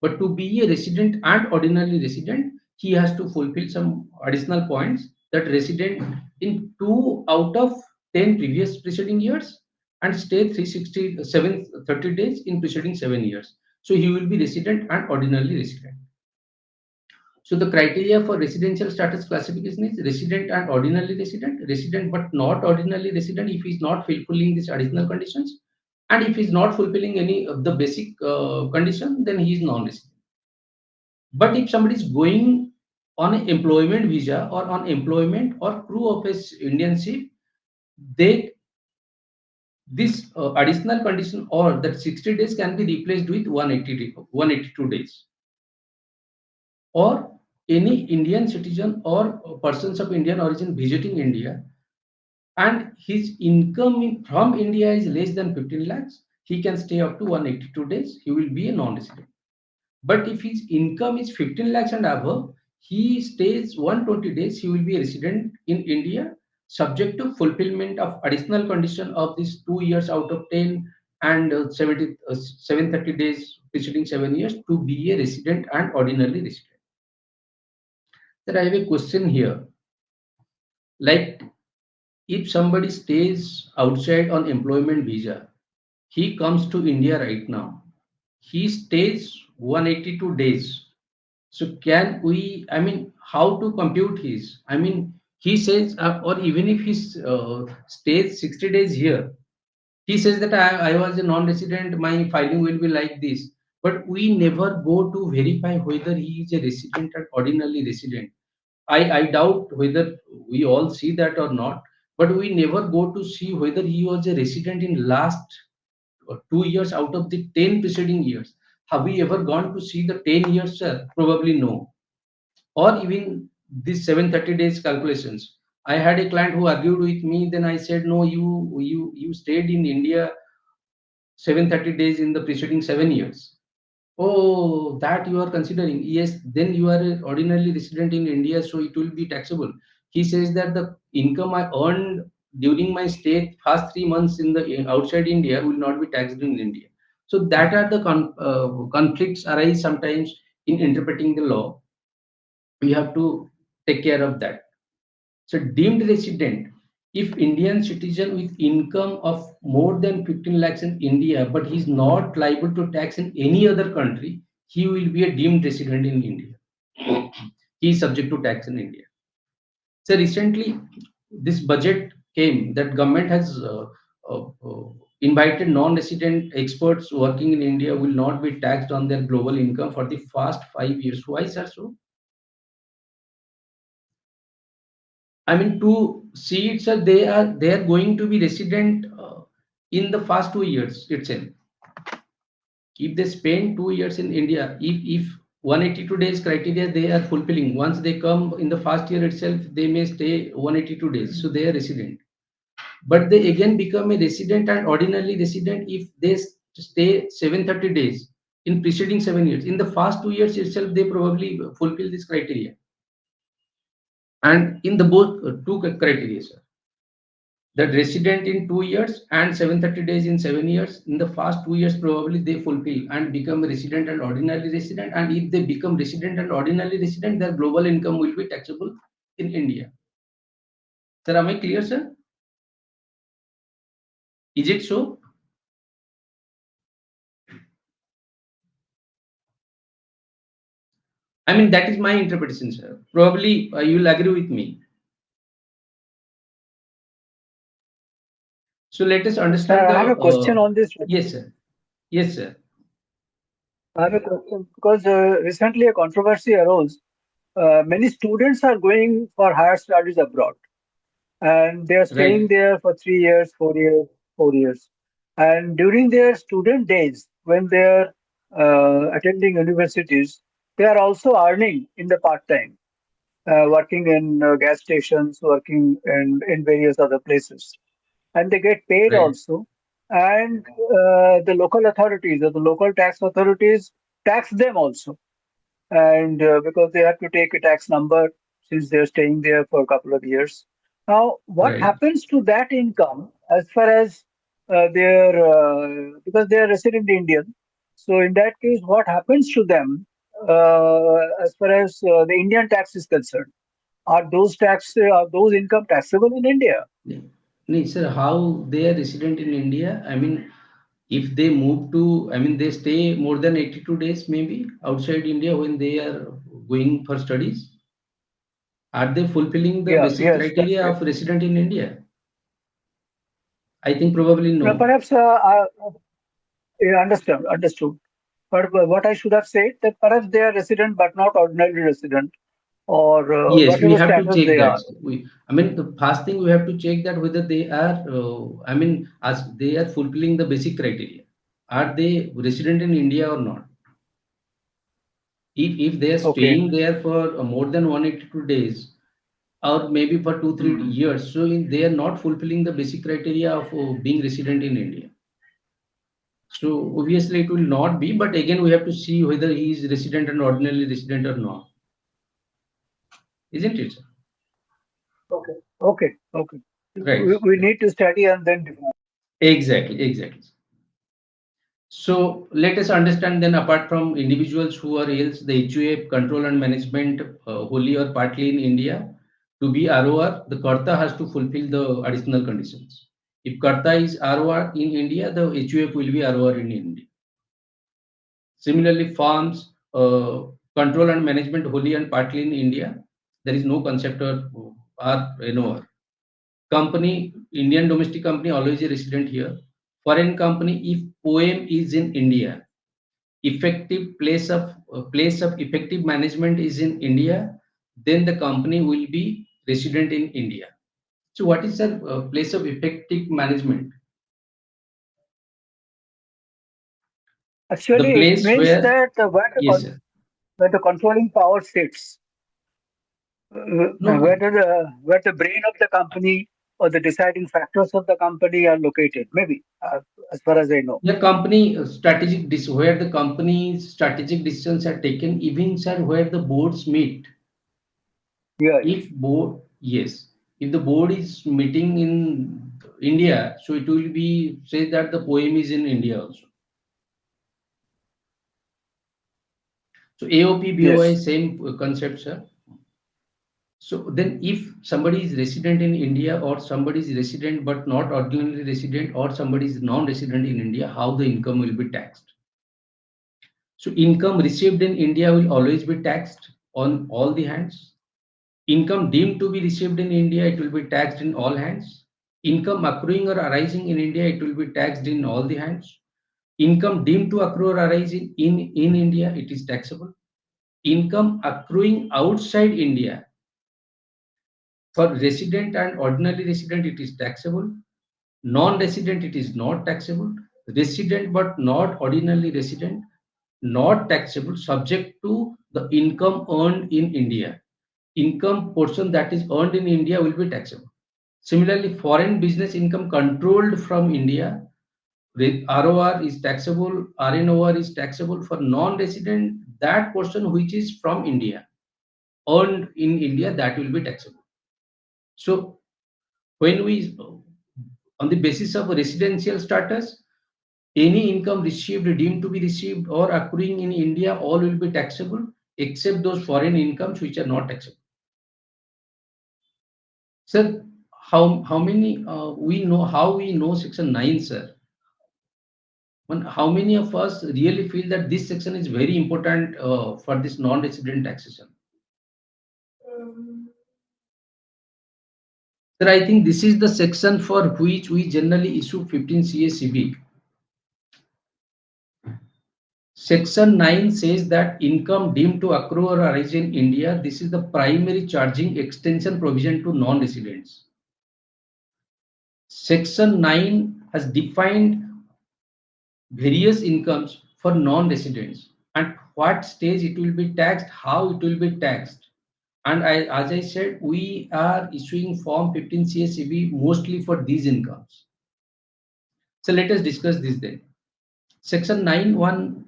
But to be a resident and ordinary resident, he has to fulfill some additional points, that resident in 2 out of 10 previous preceding years and stay 367 30 days in preceding 7 years. So he will be resident and ordinarily resident. So the criteria for residential status classification is resident and ordinarily resident but not ordinarily resident if he is not fulfilling these additional conditions, and if he is not fulfilling any of the basic condition, then he is non-resident. But if somebody is going on an employment visa or on employment or crew of a Indian ship, they this additional condition or that 60 days can be replaced with 182 days. Or any Indian citizen or persons of Indian origin visiting India and his income from India is less than 15 lakhs, he can stay up to 182 days. He will be a non-resident. But if his income is 15 lakhs and above, he stays 120 days. He will be a resident in India, subject to fulfillment of additional condition of these 2 years out of 10 and 730 days preceding 7 years to be a resident and ordinarily resident. Then I have a question here. Like, if somebody stays outside on employment visa, he comes to India right now. He stays 182 days. So can we, I mean, how to compute his? I mean, he says, or even if he stays 60 days here, he says that I was a non-resident, my filing will be like this. But we never go to verify whether he is a resident or ordinarily resident. I doubt whether we all see that or not, but we never go to see whether he was a resident in last 2 years out of the 10 preceding years. Have we ever gone to see the 10 years, sir? Probably no. Or even these 730 days calculations. I had a client who argued with me, then I said, no, you stayed in India 730 days in the preceding 7 years. Oh, that you are considering. Yes, then you are a ordinarily resident in India, so it will be taxable. He says that the income I earned during my stay past 3 months in the outside India will not be taxed in India. So that are the conflicts arise sometimes in interpreting the law. We have to take care of that. So deemed resident, if Indian citizen with income of more than 15 lakhs in India, but he's not liable to tax in any other country, he will be a deemed resident in India. He is subject to tax in India. So recently, this budget came that government has invited non-resident experts working in India will not be taxed on their global income for the past 5 years. Why, sir? So I mean, to see it, sir, they are going to be resident in the first 2 years itself. If they spend 2 years in India, if 182 days criteria they are fulfilling, once they come in the first year itself, they may stay 182 days, so they are resident. But they again become a resident and ordinarily resident if they stay 730 days in preceding 7 years. In the first 2 years itself, they probably fulfill this criteria. And in the both two criteria, sir, that resident in 2 years and 730 days in 7 years, in the first 2 years probably they fulfill and become a resident and ordinarily resident, and if they become resident and ordinarily resident, their global income will be taxable in India. Sir, am I clear, sir? Is it so? I mean, that is my interpretation, sir. Probably you will agree with me. So let us understand I the. have a question on this. Yes, sir. Yes, sir. I have a question because recently a controversy arose. Many students are going for higher studies abroad, and they are staying Right. there for 3 years, 4 years, 4 years. And during their student days, when they are attending universities, they are also earning in the part time, working in gas stations, working in various other places, and they get paid Right. also. And the local authorities or the local tax authorities tax them also, and because they have to take a tax number since they're staying there for a couple of years. Now, what Right. happens to that income as far as their because they are resident Indian? So in that case, what happens to them as far as the Indian tax is concerned? Are those income taxable in India? Yeah. No, sir, how they are resident in India? I mean, if they move to, I mean, they stay more than 82 days maybe outside India when they are going for studies. Are they fulfilling the Yeah, basic yes, that's criteria right. of resident in India? I think probably Now, no. perhaps yeah, understood. But what I should have said that perhaps they are resident but not ordinary resident, or Yes, we whatever have to status check they that. are. I mean, the first thing we have to check that whether they are, I mean, as they are fulfilling the basic criteria. Are they resident in India or not? If they are Okay. staying there for more than 182 days, or maybe for 2 3 Mhm. years, so they are not fulfilling the basic criteria of being resident in India. So obviously it will not be, but again we have to see whether he is resident and ordinarily resident or not, isn't it, sir? Okay. Okay. Okay. Right. We Right. need to study and then define. Exactly. Exactly. So let us understand then, apart from individuals who are else the HUA control and management wholly or partly in India, to be ROR, the Karta has to fulfill the additional conditions. If Karta is ROR in India, the HUF will be ROR in India. Similarly, farms, control and management wholly and partly in India, there is no concept of NOR. Company, Indian domestic company always a resident here. Foreign company, if OM is in India, effective place of effective management is in India, then the company will be resident in India. So what is the place of effective management? The Actually, it place means where, that yes, sir. where the controlling power sits, No, where the brain of the company or the deciding factors of the company are located. Maybe, as far as I know. the company where the company's strategic decisions are taken, even sir, where the boards meet. Yeah. Yeah. If board, yes, if the board is meeting in India, so it will be say that the poem is in India also. So AOP, BOI, Yes. same concept, sir. So then if somebody is resident in India, or somebody is resident but not ordinarily resident, or somebody is non-resident in India, how the income will be taxed? So income received in India will always be taxed on all the hands. Income deemed to be received in India, it will be taxed in all hands. Income accruing or arising in India, it will be taxed in all the hands. Income deemed to accrue or arise in India, it is taxable. Income accruing outside India, for resident and ordinary resident, it is taxable. Non-resident, it is not taxable. Resident but not ordinarily resident, not taxable, subject to the income earned in India. Income portion that is earned in India will be taxable. Similarly, foreign business income controlled from India, ROR is taxable, RNOR is taxable. For non-resident, that portion which is from India, earned in India, that will be taxable. So when we, on the basis of residential status, any income received, deemed to be received or accruing in India, all will be taxable except those foreign incomes which are not taxable. Sir, how many we know, how we know section 9, sir? How many of us really feel that this section is very important for this non-resident taxation? Sir, I think this is the section for which we generally issue 15 CA-CB. Section 9 says that income deemed to accrue or arise in India, this is the primary charging extension provision to non-residents. Section 9 has defined various incomes for non-residents and what stage it will be taxed, how it will be taxed. And as I said, we are issuing Form 15 CA-CB mostly for these incomes. So let us discuss this then. Section 9(1)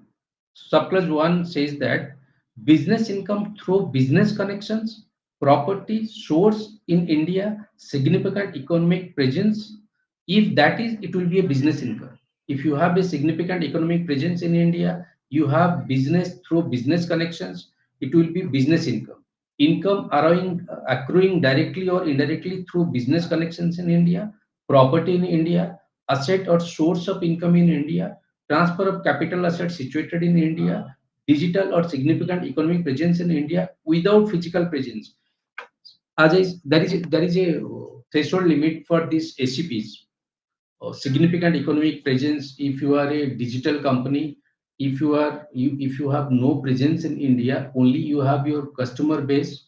subclause 1 says that business income through business connections, property, source in India, significant economic presence. If that is, it will be a business income. If you have a significant economic presence in India, you have business through business connections, it will be business income. Income accruing directly or indirectly through business connections in India, property in India, asset or source of income in India, transfer of capital assets situated in India, digital or significant economic presence in India without physical presence. There is a threshold limit for these ACPs. Significant economic presence. If you are a digital company, if you have no presence in India, only you have your customer base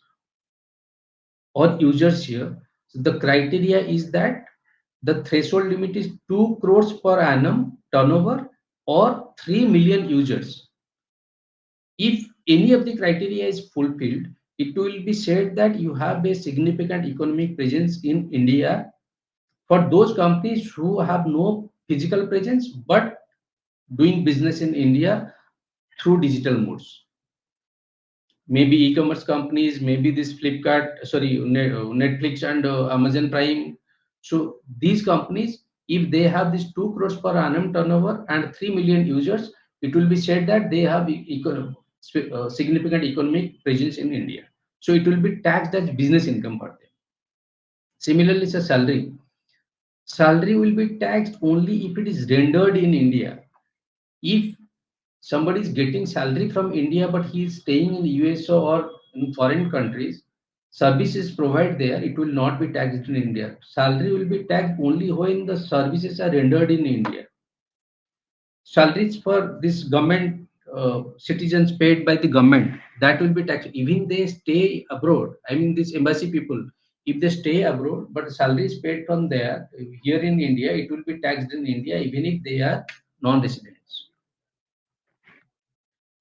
or users here. So the criteria is that the threshold limit is 2 crores per annum turnover or 3 million users. If any of the criteria is fulfilled, it will be said that you have a significant economic presence in India for those companies who have no physical presence but doing business in India through digital modes. Maybe e-commerce companies, maybe this Flipkart, sorry, Netflix and Amazon Prime. So these companies, if they have this 2 crores per annum turnover and 3 million users, it will be said that they have significant economic presence in India. So it will be taxed as business income for them. Similarly, it's a salary. Salary will be taxed only if it is rendered in India. If somebody is getting salary from India, but he is staying in US or in foreign countries, services provided there, it will not be taxed in India. Salary will be taxed only when the services are rendered in India. Salaries for this government citizens paid by the government, that will be taxed. Even they stay abroad. I mean, these embassy people, if they stay abroad, but salary is paid from there, here in India, it will be taxed in India, even if they are non-residents.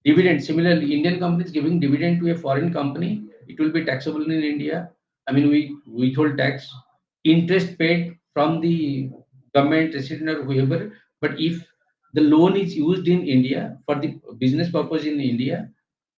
Dividend, similarly, Indian companies giving dividend to a foreign company, it will be taxable in India. I mean, we withhold tax. Interest paid from the government, resident or whoever. But if the loan is used in India for the business purpose in India,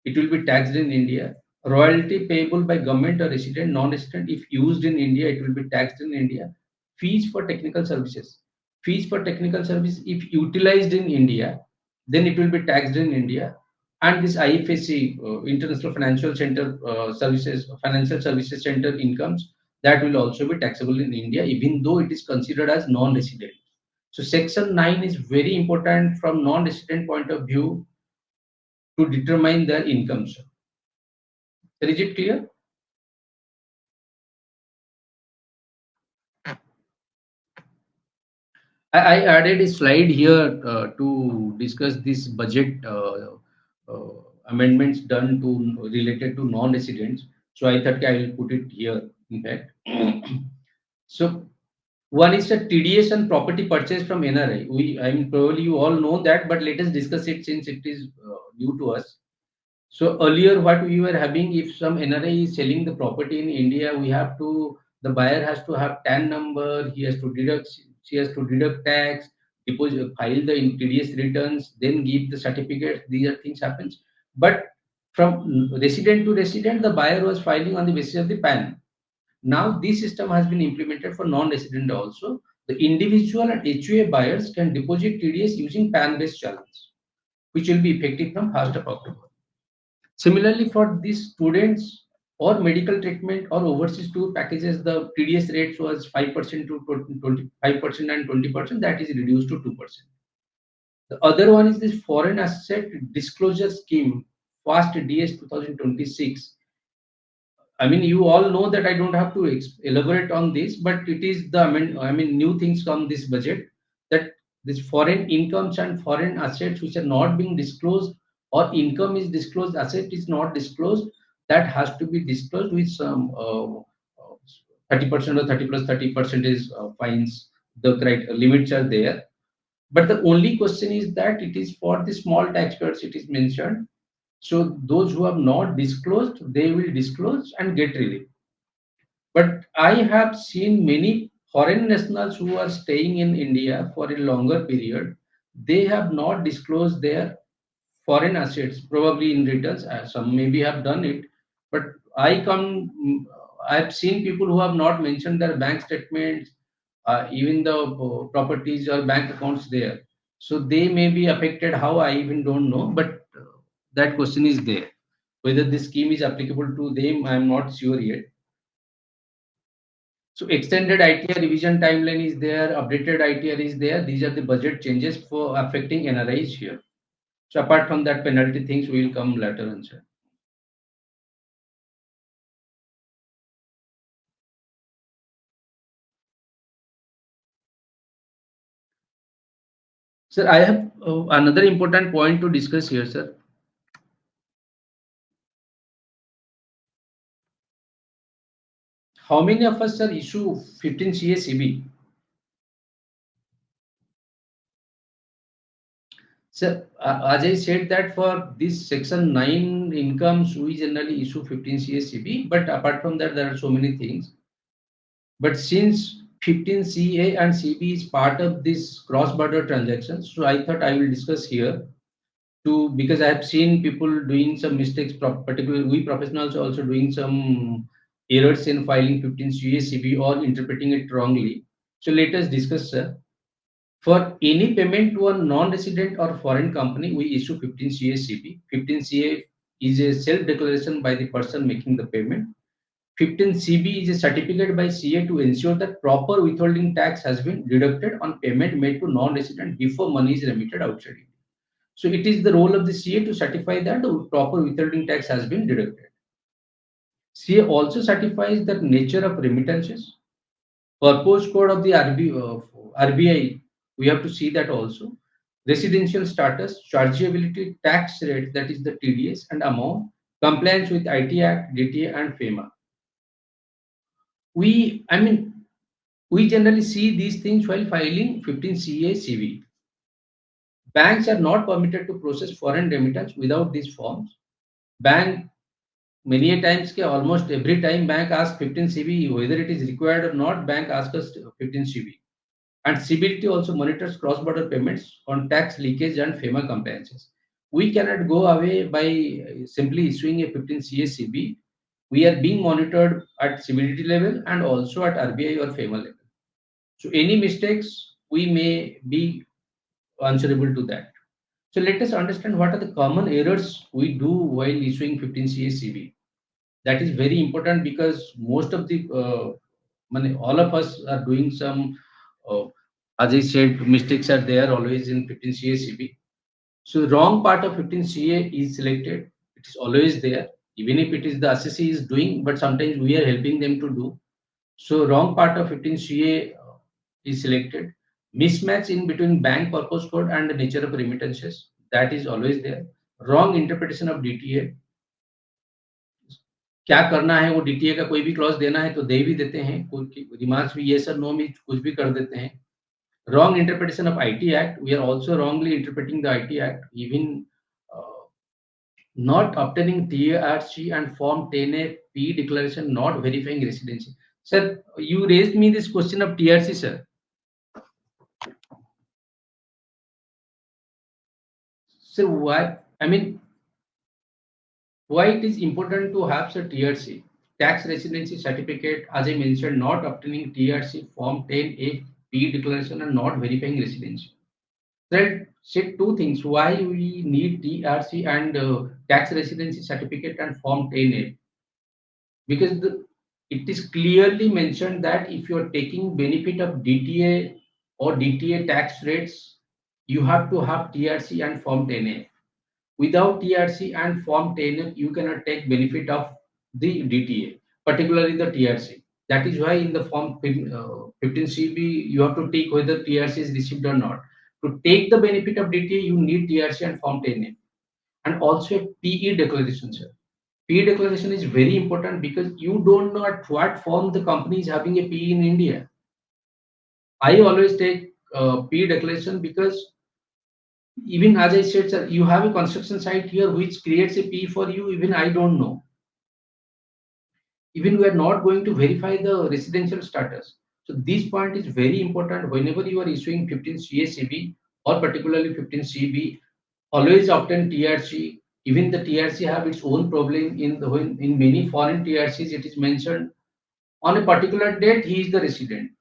it will be taxed in India. Royalty payable by government or resident, non-resident, if used in India, it will be taxed in India. Fees for technical services. Fees for technical service, if utilized in India, then it will be taxed in India. And this IFSC, International Financial Center Services, Financial Services Center incomes, that will also be taxable in India, even though it is considered as non-resident. So Section 9 is very important from non-resident point of view to determine their income. Sir, is it clear? I added a slide here to discuss this budget amendments done to related to non-residents. So I thought I will put it here. In fact, so one is the TDS and property purchase from NRI. I mean, probably you all know that, but let us discuss it since it is new to us. So earlier, what we were having, if some NRI is selling the property in India, the buyer has to have TAN number, she has to deduct tax, deposit, file the TDS returns, then give the certificate. These are things happens. But from resident to resident, the buyer was filing on the basis of the PAN. Now this system has been implemented for non-resident also. The individual and HUA buyers can deposit TDS using PAN-based channels, which will be effective from 1st of October. Similarly, for these students or medical treatment or overseas tour packages, the TDS rates was 5% to 25% and 20%. That is reduced to 2%. The other one is this foreign asset disclosure scheme, FAST DS 2026. I mean, you all know that I don't have to elaborate on this, but it is the new things from this budget, that this foreign incomes and foreign assets which are not being disclosed, or income is disclosed, asset is not disclosed, that has to be disclosed with some 30% or 30 plus 30% is fines. The limits are there, but the only question is that it is for the small taxpayers. It is mentioned, so those who have not disclosed, they will disclose and get relief. But I have seen many foreign nationals who are staying in India for a longer period. They have not disclosed their foreign assets, probably in returns. Some maybe have done it, but I've seen people who have not mentioned their bank statements, even the properties or bank accounts there. So they may be affected. How, I even don't know, but that question is there. Whether this scheme is applicable to them, I am not sure yet. So extended ITR revision timeline is there, updated ITR is there. These are the budget changes for affecting NRIs here. So apart from that, penalty things will come later on, sir. Sir, I have another important point to discuss here, sir. How many of us, sir, issue 15 CA-CB? Sir, as I said that for this section 9 incomes, we generally issue 15 CA-CB, but apart from that, there are so many things. But since 15 CA and CB is part of this cross-border transactions, so I thought I will discuss here to, because I have seen people doing some mistakes, particularly we professionals also doing some errors in filing 15 CA CB or interpreting it wrongly. So let us discuss, sir. For any payment to a non-resident or foreign company, we issue 15 CA CB. 15 CA is a self-declaration by the person making the payment. 15 CB is a certificate by CA to ensure that proper withholding tax has been deducted on payment made to non-resident before money is remitted outside India. So it is the role of the CA to certify that proper withholding tax has been deducted. CA also certifies the nature of remittances, purpose code of the RBI. We have to see that also. Residential status, chargeability, tax rate, that is the TDS, and amount, compliance with IT Act, DTA, and FEMA. We generally see these things while filing 15 CA CV. Banks are not permitted to process foreign remittance without these forms. Bank many a times, almost every time bank asks 15 CB, whether it is required or not, bank asks us 15 CB. And CBDT also monitors cross-border payments on tax leakage and FEMA compliances. We cannot go away by simply issuing a 15 CA CB. We are being monitored at CBDT level and also at RBI or FEMA level. So any mistakes, we may be answerable to that. So let us understand what are the common errors we do while issuing 15 CA CB. That is very important because most of the all of us are doing some, as I said, mistakes are there always in 15 CA CB. So wrong part of 15 CA is selected. It is always there, even if it is the assessee is doing, but sometimes we are helping them to do. So wrong part of 15 CA is selected. Mismatch in between bank purpose code and the nature of remittances, that is always there. Wrong interpretation of DTA. क्या करना है, वो DTA का कोई भी clause देना है तो दे भी देते हैं, कोई रिमार्क्स भी ये सर नो में कुछ भी कर देते हैं. Wrong interpretation of IT Act. We are also wrongly interpreting the IT Act. Even not obtaining TRC and Form 10A P declaration, not verifying residency. Sir, you raised me this question of TRC, sir. Sir, why? Why it is important to have a TRC? Tax residency certificate, as I mentioned, not obtaining TRC, Form 10A P declaration, and not verifying residency. That said two things. Why we need TRC and tax residency certificate and Form 10A? Because it is clearly mentioned that if you are taking benefit of DTA or DTA tax rates, you have to have TRC and Form 10A. Without TRC and Form 10, you cannot take benefit of the DTA, particularly the TRC. That is why in the Form 15CB, you have to take whether TRC is received or not. To take the benefit of DTA, you need TRC and Form 10A. And also a PE declaration, sir. PE declaration is very important because you don't know at what form the company is having a PE in India. I always take PE declaration because even as I said, sir, you have a construction site here which creates a P for you, even I don't know. Even we are not going to verify the residential status. So this point is very important whenever you are issuing 15 CACB or particularly 15 CB, always obtain TRC. Even the TRC have its own problem in many foreign TRCs, it is mentioned on a particular date he is the resident.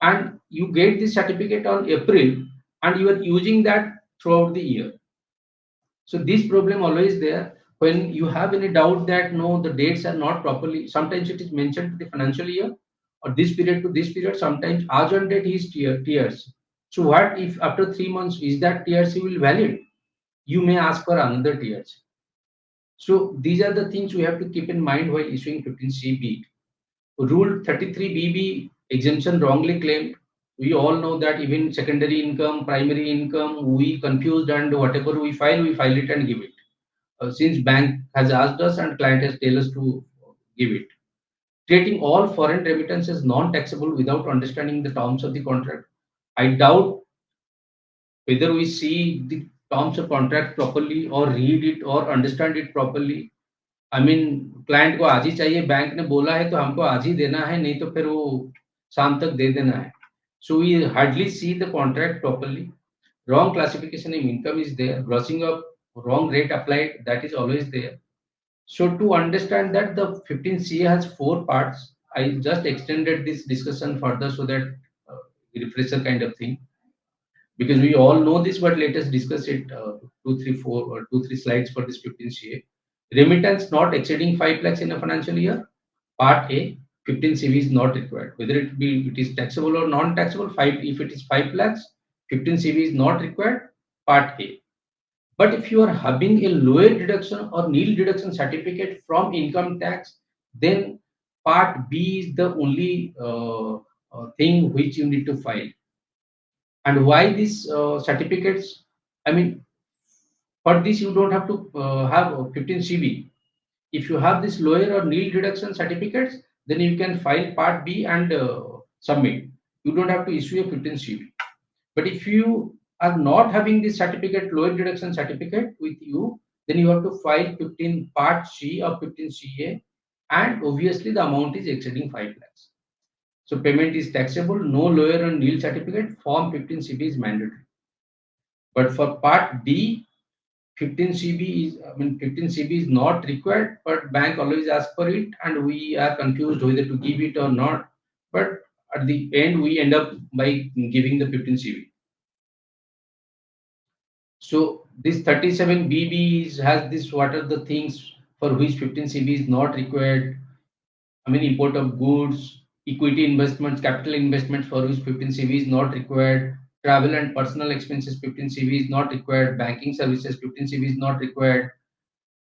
And you get this certificate on April and you are using that throughout the year. So this problem always there when you have any doubt that no, the dates are not properly. Sometimes it is mentioned to the financial year or this period to this period. Sometimes as on date is TRC. So what if after 3 months is that TRC will valid? You may ask for another TRC. So these are the things we have to keep in mind while issuing 15CB. Rule 33BB exemption wrongly claimed. We all know that even secondary income, primary income, we confused and whatever we file it and give it. Since bank has asked us and client has told us to give it. Treating all foreign remittance as non-taxable without understanding the terms of the contract. I doubt whether we see the terms of contract properly or read it or understand it properly. I mean client को आज ही चाहिए bank ने बोला है तो हमको आज ही देना है नहीं तो फिर वो शाम तक दे देना है so we hardly see the contract properly. Wrong classification in income is there, grossing up wrong rate applied, that is always there. So to understand that the 15CA has 4 parts, I just extended this discussion further so that refresher kind of thing, because we all know this, but let us discuss it 2 3 slides for this 15CA. Remittance not exceeding 5 lakhs in a financial year. Part A, 15CB is not required. Whether it is taxable or non-taxable, if it is 5 lakhs, 15CB is not required. Part A. But if you are having a lower deduction or nil deduction certificate from income tax, then Part B is the only thing which you need to file. And why these certificates? I mean, for this you don't have to have 15CB. If you have this lower or nil deduction certificates, then you can file Part B and submit. You don't have to issue a 15CB. But if you are not having this certificate, lower deduction certificate with you, then you have to file 15 Part C or 15CA, and obviously the amount is exceeding 5 lakhs. So payment is taxable, no lower and nil certificate, Form 15CB is mandatory. But for Part D, 15CB is not required, but bank always asks for it, and we are confused whether to give it or not. But at the end, we end up by giving the 15CB. So this 37BB has this, what are the things for which 15CB is not required? I mean, import of goods, equity investments, capital investments for which 15CB is not required. Travel and personal expenses 15CB is not required. Banking services 15CB is not required.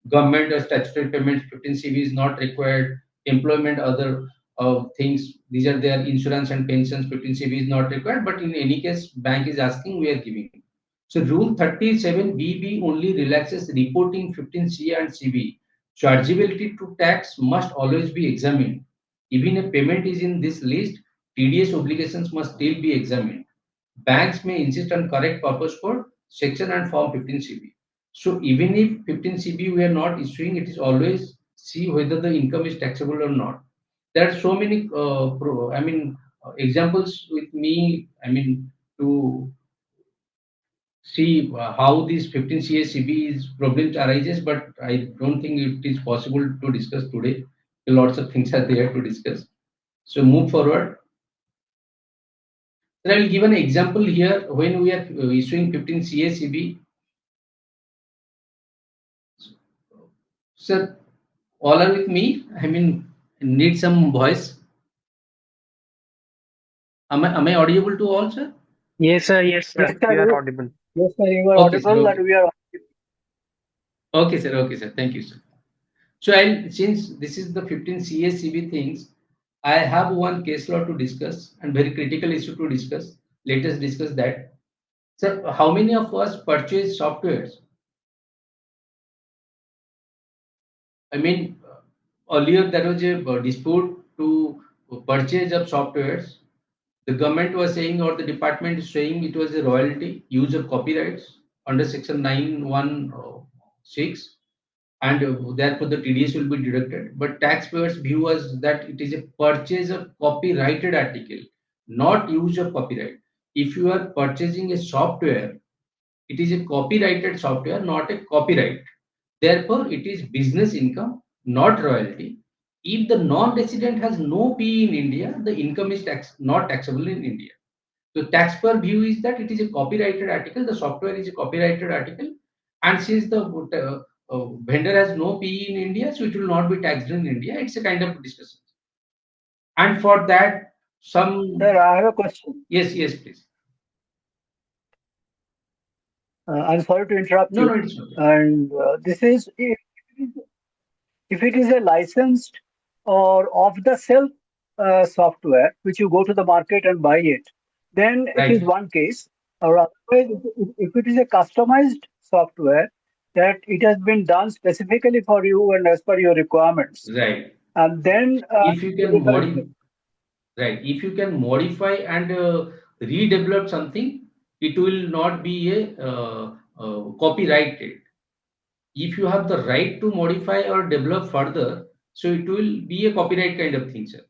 Government or statutory payments 15CB is not required. Employment, other things, these are their insurance and pensions 15CB is not required. But in any case, bank is asking, we are giving. So Rule 37BB only relaxes reporting 15C and CB. Chargeability to tax must always be examined. Even if payment is in this list, TDS obligations must still be examined. Banks may insist on correct purpose code, section and form 15CB. So even if 15CB we are not issuing, it is always see whether the income is taxable or not. There are so many examples with me, to see how this 15 CACB is problems arises, but I don't think it is possible to discuss today. Lots of things are there to discuss. So move forward. Then I will give an example here when we are issuing 15 CACB. Sir, all are with me? Need some voice. Am I audible to all, sir? Yes, sir. Yes, Yes, sir. sir. You are audible. Yes, sir, you are Okay, sir. audible Okay. and we are. Okay, sir. Okay, sir. Thank you, sir. So, I'll, since this is the 15 CSCB things, I have one case law to discuss and very critical issue to discuss. Let us discuss that. Sir, how many of us purchase softwares? I mean, earlier there was a dispute to purchase of softwares. The government was saying, or the department is saying, it was a royalty, use of copyrights under section 916, and therefore the TDS will be deducted. But taxpayers' view was that it is a purchase of copyrighted article, not use of copyright. If you are purchasing a software, it is a copyrighted software, not a copyright. Therefore, it is business income, not royalty. If the non-resident has no PE in India, the income is not taxable in India. So taxpayer view is that it is a copyrighted article, the software is a copyrighted article, and since the vendor has no PE in India, so it will not be taxed in India. It's a kind of discussion. And for that, Sir, some I have a question. yes, yes, please. I'm sorry to interrupt No, no, you. it's okay. And this is if it is a licensed or off-the-shelf software, which you go to the market and buy it, then it is Right, one case. Or otherwise, if it is a customized software that it has been done specifically for you and as per your requirements, right. and then If you it is can a correct modify, thing. right, if you can modify and redevelop something, it will not be a copyrighted. If you have the right to modify or develop further, so it will be a copyright kind of thing, sir.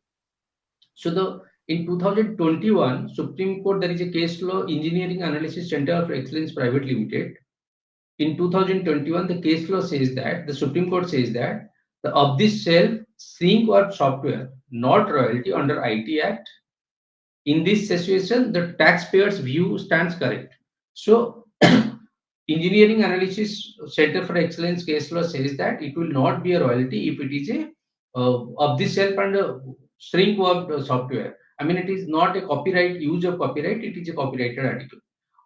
So the in 2021 Supreme Court, there is a case law Engineering Analysis Center of Excellence Private Limited. In 2021, the case law says that the Supreme Court says that the of this self sync or software, not royalty under IT Act. In this situation, the taxpayer's view stands correct. So, Engineering Analysis Center for Excellence case law says that it will not be a royalty if it is a of the self and shrink work software. I mean, it is not a copyright use of copyright; it is a copyrighted article.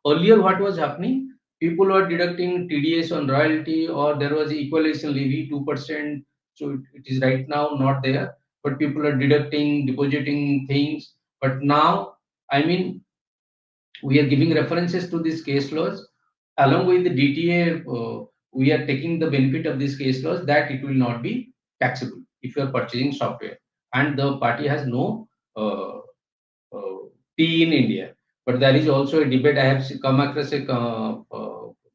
Earlier, what was happening? People were deducting TDS on royalty, or there was equalization levy 2%. So it is right now not there, but people are deducting, depositing things. But now, I mean, we are giving references to these case laws along with the DTA. We are taking the benefit of these case laws that it will not be taxable if you are purchasing software and the party has no uh, uh, P in India. But there is also a debate. I have come across a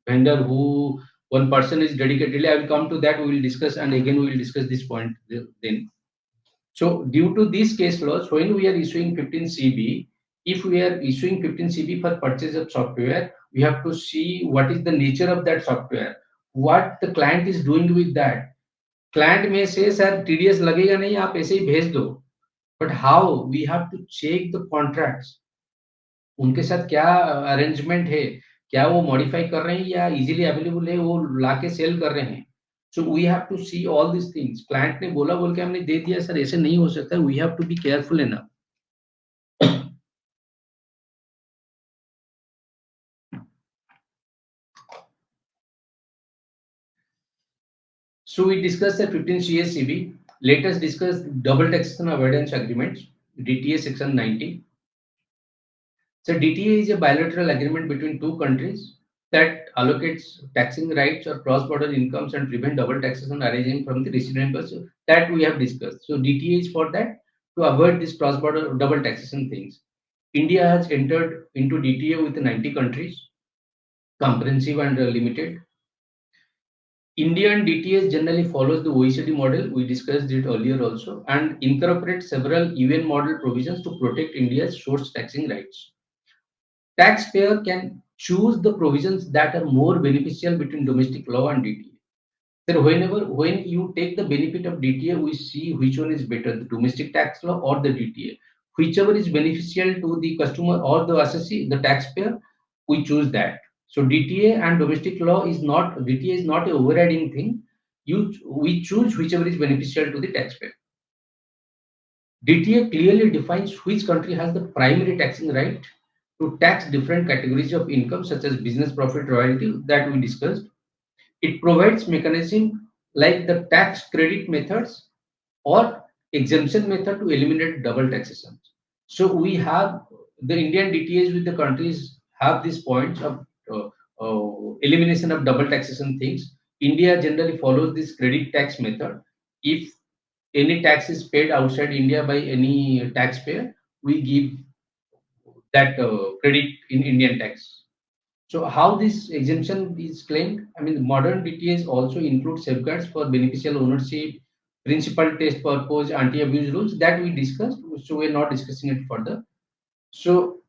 vendor who one person is dedicatedly. I will come to that. We will discuss, and again we will discuss this point then. So, due to these case laws, when we are issuing 15 CB, if we are issuing 15 CB for purchase of software, we have to see what is the nature of that software, what the client is doing with that. Client may say, "Sir, TDS लगेगा नहीं, आप ऐसे ही भेज दो." But how? We have to check the contracts. उनके साथ क्या arrangement है, क्या वो मॉडिफाई कर रहे हैं या इजीली अवेलेबल है, वो लाके सेल कर रहे हैं. So we have to see all this things. Client ने बोला बोल के हमने दे दिया, सर ऐसे नहीं हो सकता. We have to be careful enough. So we discussed the 15 CSCB. Let us discuss double taxation avoidance agreements, DTA section 90. So DTA is a bilateral agreement between two countries that allocates taxing rights or cross-border incomes and prevent double taxation arising from the resident person that we have discussed. So DTA is for that, to avoid this cross-border double taxation things. India has entered into DTA with 90 countries, comprehensive and limited. Indian DTS generally follows the OECD model, we discussed it earlier also, and incorporates several UN model provisions to protect India's source taxing rights. Taxpayer can choose the provisions that are more beneficial between domestic law and DTA. So when you take the benefit of DTA, we see which one is better, the domestic tax law or the DTA. Whichever is beneficial to the customer or the assessee, the taxpayer, we choose that. So DTA and domestic law is not, DTA is not a overriding thing. We choose whichever is beneficial to the taxpayer. DTA clearly defines which country has the primary taxing right, to tax different categories of income such as business profit royalty that we discussed. It provides mechanism like the tax credit methods or exemption method to eliminate double taxation. So we have the Indian DTAs with the countries have these points of elimination of double taxation things. India generally follows this credit tax method. If any tax is paid outside India by any taxpayer, we give that credit in Indian tax. So how this exemption is claimed? I mean, modern DTAs also include safeguards for beneficial ownership, principal test purpose, anti-abuse rules that we discussed. So we're not discussing it further. So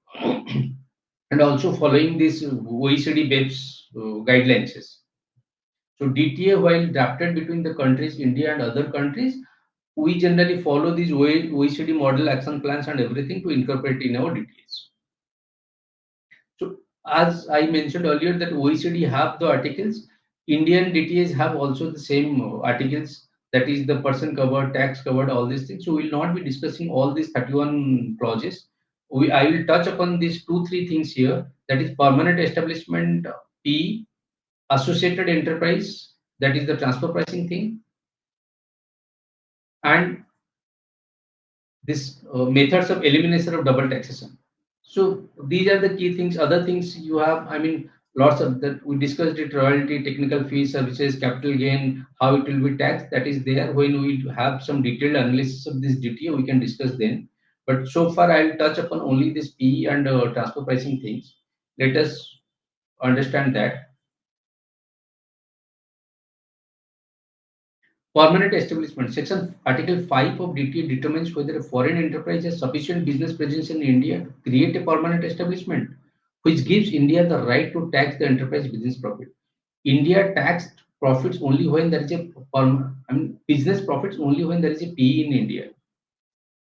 and also following this OECD BEPS guidelines. So DTA, while drafted between the countries, India and other countries, we generally follow these OECD model action plans and everything to incorporate in our DTAs. So as I mentioned earlier that OECD have the articles, Indian DTAs have also the same articles, that is the person covered, tax covered, all these things. So we will not be discussing all these 31 clauses. I will touch upon these two, three things here. That is permanent establishment, P, associated enterprise, that is the transfer pricing thing, and this methods of elimination of double taxation. So these are the key things. Other things you have, I mean, lots of that we discussed it: royalty, technical fees, services, capital gain, how it will be taxed. That is there. When we have some detailed analysis of this DTA, we can discuss then. But so far, I will touch upon only this PE and transfer pricing things. Let us understand that. Permanent establishment. Section Article 5 of DTA determines whether a foreign enterprise has sufficient business presence in India to create a permanent establishment, which gives India the right to tax the enterprise business profit. India taxed profits only when there is a business profits only when there is a PE in India.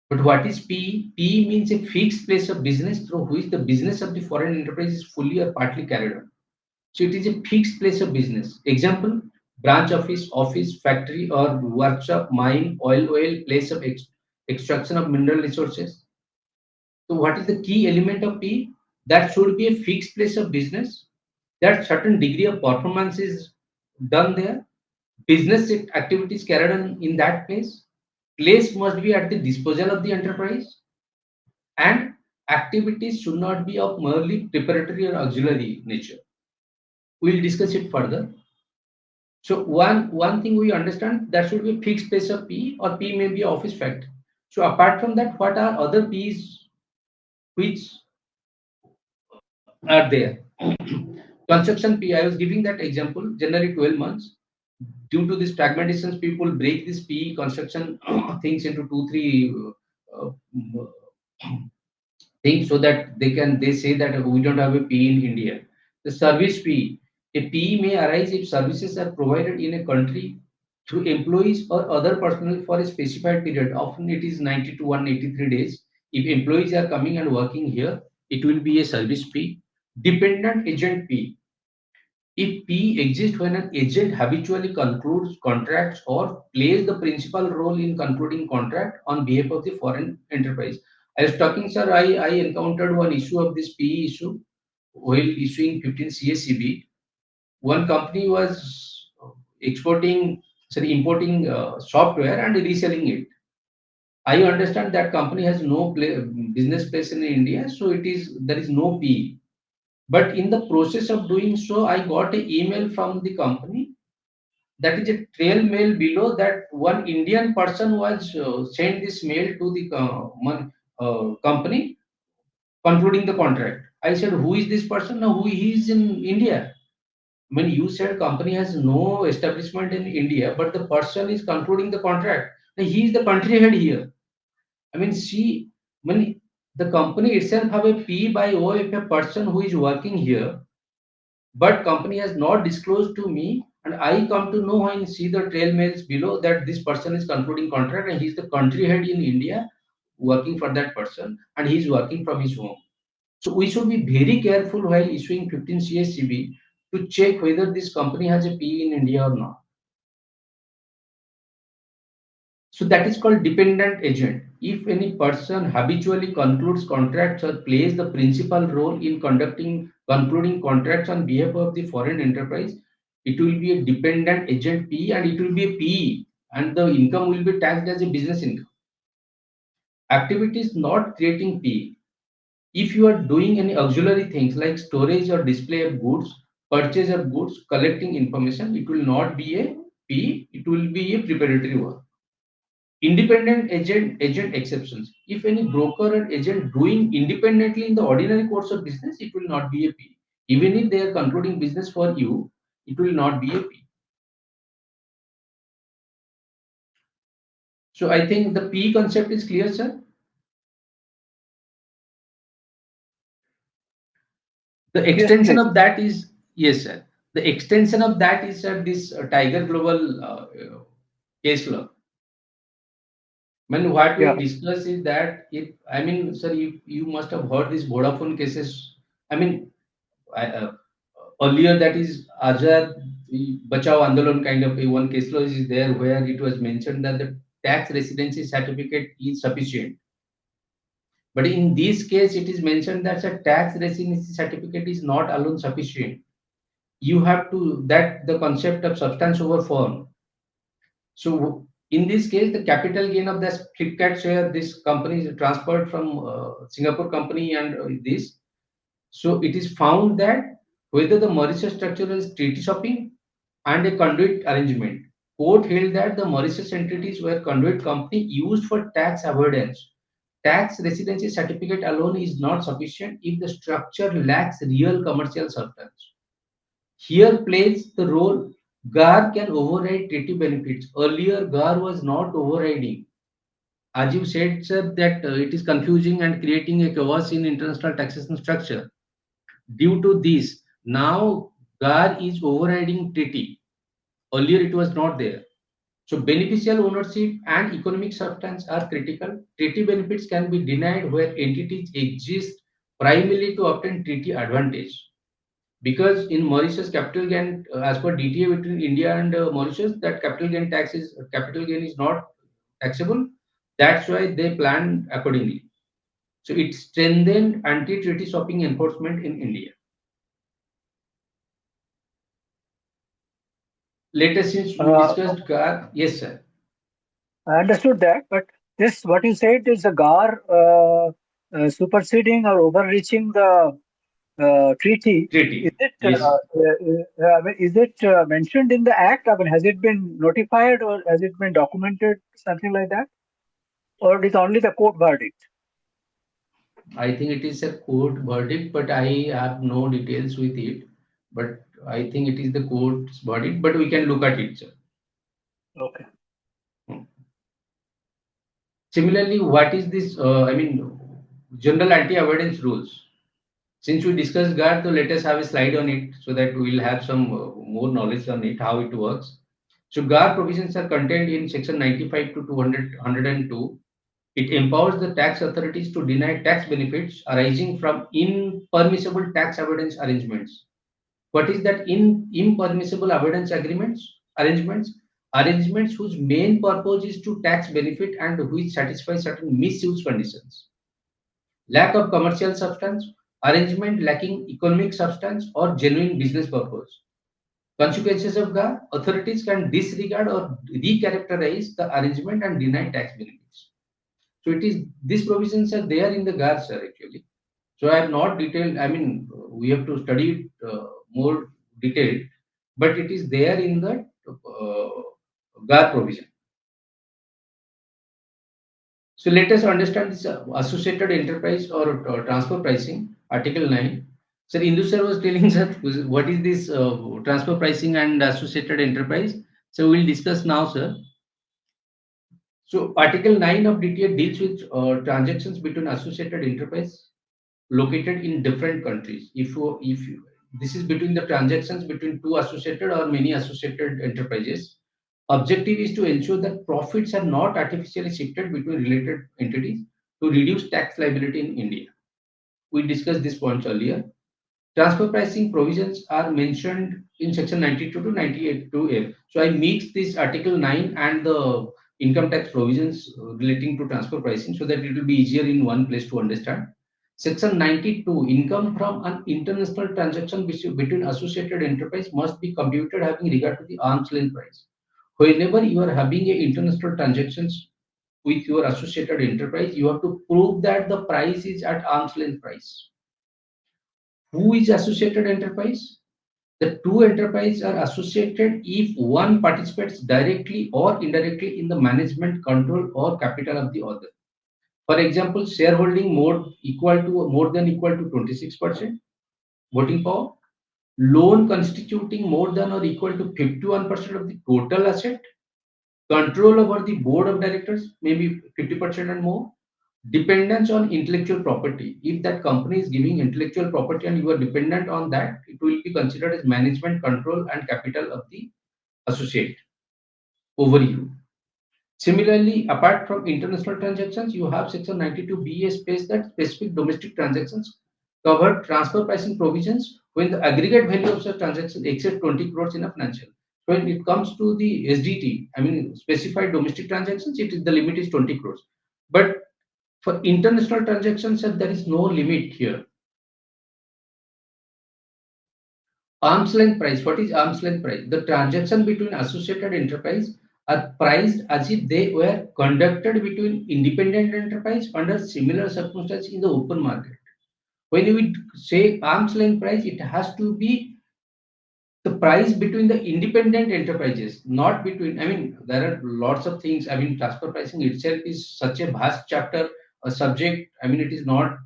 But what is PE? PE means a fixed place of business through which the business of the foreign enterprise is fully or partly carried on. So it is a fixed place of business. Example, branch office, factory or workshop, mine, oil, place of extraction of mineral resources. So what is the key element of P? That should be a fixed place of business. That certain degree of performance is done there. Business activities carried on in that place. Place must be at the disposal of the enterprise. And activities should not be of merely preparatory or auxiliary nature. We'll discuss it further. So one thing we understand, that should be a fixed place of P, or P may be office fact. So apart from that, what are other P's which are there? Construction P, I was giving that example, generally 12 months. Due to this fragmentations, people break this P construction things into two, three things so that they say that we don't have a P in India. The service P, a P may arise if services are provided in a country through employees or other personnel for a specified period. Often it is 90 to 183 days. If employees are coming and working here, it will be a service P. Dependent agent P. If P exists when an agent habitually concludes contracts or plays the principal role in concluding contract on behalf of the foreign enterprise. I was talking, sir, I encountered one issue of this PE issue while issuing 15 CACB. One company was importing software and reselling it. I understand that company has no business place in India, so there is no PE. But in the process of doing so, I got an email from the company, that is a trail mail below, that one Indian person was sent this mail to the company concluding the contract. I said, who is this person? No, who he is in India. When you said company has no establishment in India, but the person is concluding the contract, he is the country head here. I mean, see, when the company itself have a P by O of a person who is working here, but company has not disclosed to me, and I come to know and see the trail mails below that this person is concluding contract and he's the country head in India working for that person, and he's working from his home. So we should be very careful while issuing 15 CSCB to check whether this company has a PE in India or not. So that is called dependent agent. if any person habitually concludes contracts or plays the principal role in concluding contracts on behalf of the foreign enterprise, it will be a dependent agent P and it will be a PE, and the income will be taxed as a business income. Activities not creating P. If you are doing any auxiliary things like storage or display of goods, purchase of goods, collecting information, it will not be a P, it will be a preparatory work. Independent agent exceptions. If any broker or agent doing independently in the ordinary course of business, it will not be a P. Even if they are concluding business for you, it will not be a P. So I think the P concept is clear, sir. The Yes, extension please. of that is, yes, sir. The extension of that is this Tiger Global case law. When what Yeah, we discuss is that if I mean, sir, you must have heard these Vodafone cases. I mean, earlier that is Azad Bachao Andolan kind of a one case law is there where it was mentioned that the tax residency certificate is sufficient. But in this case, it is mentioned that a tax residency certificate is not alone sufficient. You have to that the concept of substance over form. So in this case, the capital gain of the Flipkart share, this company is transferred from Singapore company and this. So it is found that whether the Mauritius structure is treaty shopping and a conduit arrangement. Court held that the Mauritius entities were conduit company used for tax avoidance. Tax residency certificate alone is not sufficient if the structure lacks real commercial substance. Here plays the role GAR can override treaty benefits. Earlier, GAR was not overriding. As you said, sir, that it is confusing and creating a chaos in international taxation structure. Due to this, now GAR is overriding treaty. Earlier, it was not there. So, beneficial ownership and economic substance are critical. Treaty benefits can be denied where entities exist primarily to obtain treaty advantage. Because in Mauritius, capital gain, as per DTA between India and Mauritius, that capital gain is not taxable. That's why they planned accordingly. So it strengthened anti-treaty shopping enforcement in India. Later, since we uh, discussed GAR, yes, sir. I understood that, but this what you said is the GAR superseding or overreaching the treaty. Is Treaty, it yes. I mean, is it mentioned in the act? I mean, has it been notified or has it been documented, something like that, or it is only the court verdict? I think it is a court verdict, but I have no details with it. But I think it is the court's verdict, but we can look at it, sir. Okay. Similarly, what is this? General anti-avoidance rules. Since we discussed GARD, so let us have a slide on it so that we will have some more knowledge on it, how it works. So GAR provisions are contained in section 95 to 202. It empowers the tax authorities to deny tax benefits arising from impermissible tax avoidance arrangements. What is that impermissible avoidance arrangements? Arrangements whose main purpose is to tax benefit and which satisfy certain misuse conditions. Lack of commercial substance, arrangement lacking economic substance or genuine business purpose. Consequences of GAR, authorities can disregard or recharacterize the arrangement and deny tax benefits. So it is these provisions are there in the GAR, sir, actually. So I have not detailed, I mean, we have to study it more detailed, but it is there in the GAR provision. So let us understand this associated enterprise or transfer pricing, Article 9. Sir, Indu sir was telling sir what is this transfer pricing and associated enterprise. So we will discuss now, sir. So Article 9 of DTA deals with transactions between associated enterprise located in different countries. If this is between the transactions between two associated or many associated enterprises, objective is to ensure that profits are not artificially shifted between related entities to reduce tax liability in India. We discussed these points earlier. Transfer pricing provisions are mentioned in section 92 to 98 2F. So I mixed this article 9 and the income tax provisions relating to transfer pricing so that it will be easier in one place to understand. Section 92, income from an international transaction between associated enterprise must be computed having regard to the arm's length price. Whenever you are having a international transactions with your associated enterprise, you have to prove that the price is at arm's length price. Who is associated enterprise? The two enterprises are associated if one participates directly or indirectly in the management, control, or capital of the other. For example, shareholding more than equal to 26% voting power, loan constituting more than or equal to 51% of the total asset, control over the board of directors, maybe 50% and more, dependence on intellectual property. If that company is giving intellectual property and you are dependent on that, it will be considered as management, control, and capital of the associate over you. Similarly, apart from international transactions, you have Section 92BA space that specific domestic transactions cover transfer pricing provisions when the aggregate value of such transactions exceeds 20 crores in a financial. When it comes to the SDT, I mean specified domestic transactions, the limit is 20 crores. But for international transactions, there is no limit here. Arm's length price. What is arm's length price? The transaction between associated enterprise are priced as if they were conducted between independent enterprise under similar circumstances in the open market. When we say arm's length price, it has to be the price between the independent enterprises, not between, I mean, there are lots of things. I mean, transfer pricing itself is such a vast chapter, a subject. I mean, it is not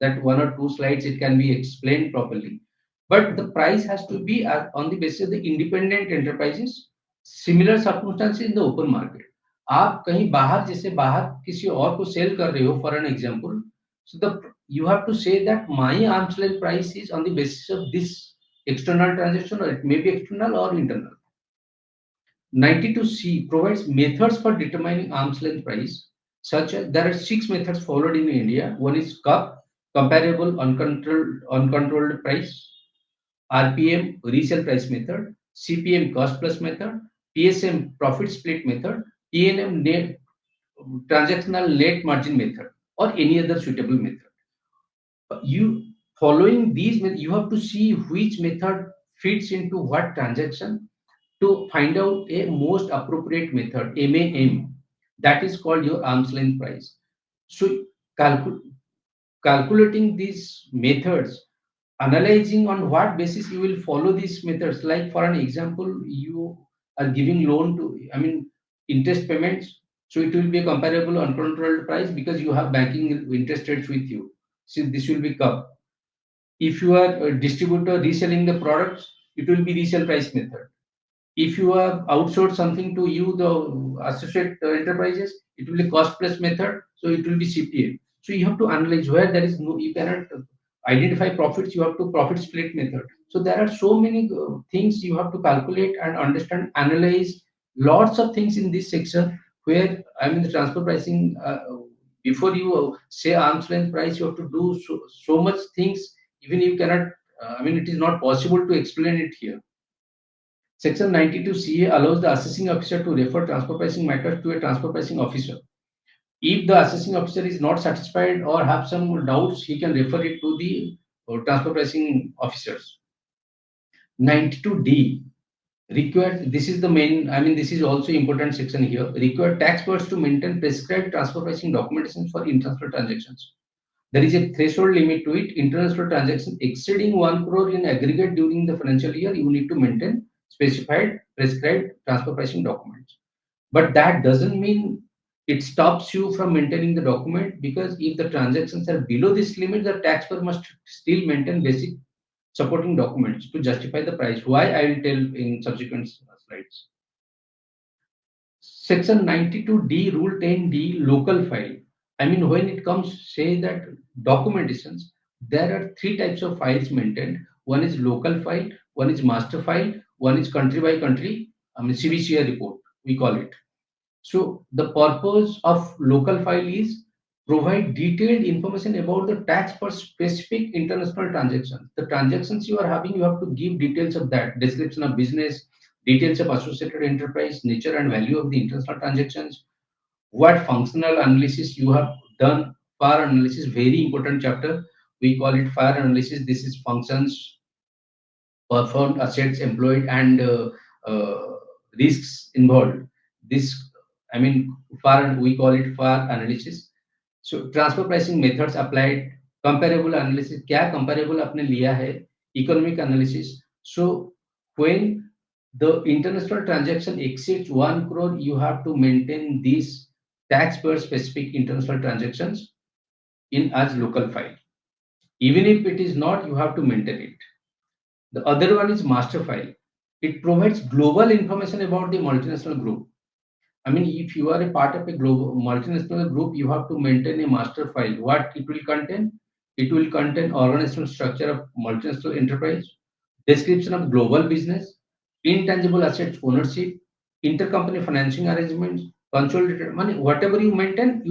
that one or two slides, it can be explained properly. But the price has to be on the basis of the independent enterprises, similar circumstances in the open market. आप कहीं बाहर जैसे बाहर किसी और को cell कर रहे हो for an example, so the you have to say that my arm's length price is on the basis of this external transaction, or it may be external or internal. 92C provides methods for determining arm's length price, such as there are 6 methods followed in India. One is CUP, comparable uncontrolled price, RPM, resale price method, CPM, cost plus method, PSM, profit split method, TNM, transactional net margin method, or any other suitable method. You following these, you have to see which method fits into what transaction to find out a most appropriate method, MAM, that is called your arm's length price. So calculating these methods, analyzing on what basis you will follow these methods. Like for an example, you are giving loan to, I mean, interest payments. So it will be a comparable uncontrolled price because you have banking interest rates with you. So this will be CUP. If you are a distributor reselling the products, it will be resale price method. If you have outsourced something to you, the associate enterprises, it will be cost plus method. So it will be CPA. So you have to analyze where there is no, you cannot identify profits, you have to profit split method. So there are so many things you have to calculate and understand, analyze lots of things in this section where I mean the transfer pricing, before you say arm's length price, you have to do so much things, even you cannot, I mean, it is not possible to explain it here. Section 92CA allows the assessing officer to refer transfer pricing matters to a transfer pricing officer. If the assessing officer is not satisfied or have some doubts, he can refer it to the transfer pricing officers. 92D required, this is the main, I mean, this is also important section here, required taxpayers to maintain prescribed transfer pricing documentation for international transactions. There is a threshold limit to it. International transactions exceeding 1 crore in aggregate during the financial year, you need to maintain specified prescribed transfer pricing documents. But that doesn't mean it stops you from maintaining the document, because if the transactions are below this limit, the taxpayer must still maintain basic supporting documents to justify the price. Why, I will tell in subsequent slides. Section 92D, Rule 10D, local file. I mean, when it comes, say that documentations, there are 3 types of files maintained. One is local file, one is master file, one is country by country, I mean CBCR report, we call it. So the purpose of local file is provide detailed information about the tax for specific international transactions. The transactions you are having, you have to give details of that, description of business, details of associated enterprise, nature and value of the international transactions, what functional analysis you have done. FAR analysis, very important chapter. We call it FAR analysis. This is functions, performed, assets employed, and risks involved. This, I mean, FAR, we call it FAR analysis. So transfer pricing methods applied, comparable analysis, क्या comparable आपने लिया है, economic analysis. So when the international transaction exceeds 1 crore, you have to maintain these taxpayer specific international transactions in as local file. Even if it is not, you have to maintain it. The other one is master file. It provides global information about the multinational group. I mean, if you are a part of a global multinational group, you have to maintain a master file. What it will contain? It will contain organizational structure of multinational enterprise, description of global business, intangible assets ownership, intercompany financing arrangements, consolidated money, whatever you maintain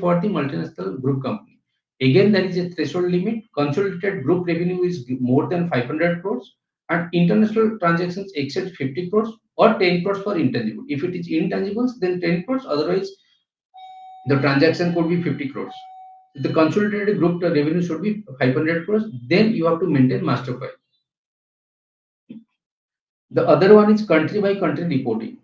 for the multinational group company. Again, there is a threshold limit. Consolidated group revenue is more than 500 crores, and international transactions exceed 50 crores or 10 crores for intangible. If it is intangibles, then 10 crores. Otherwise, the transaction could be 50 crores. If the consolidated group revenue should be 500 crores, then you have to maintain master file. The other one is country by country reporting.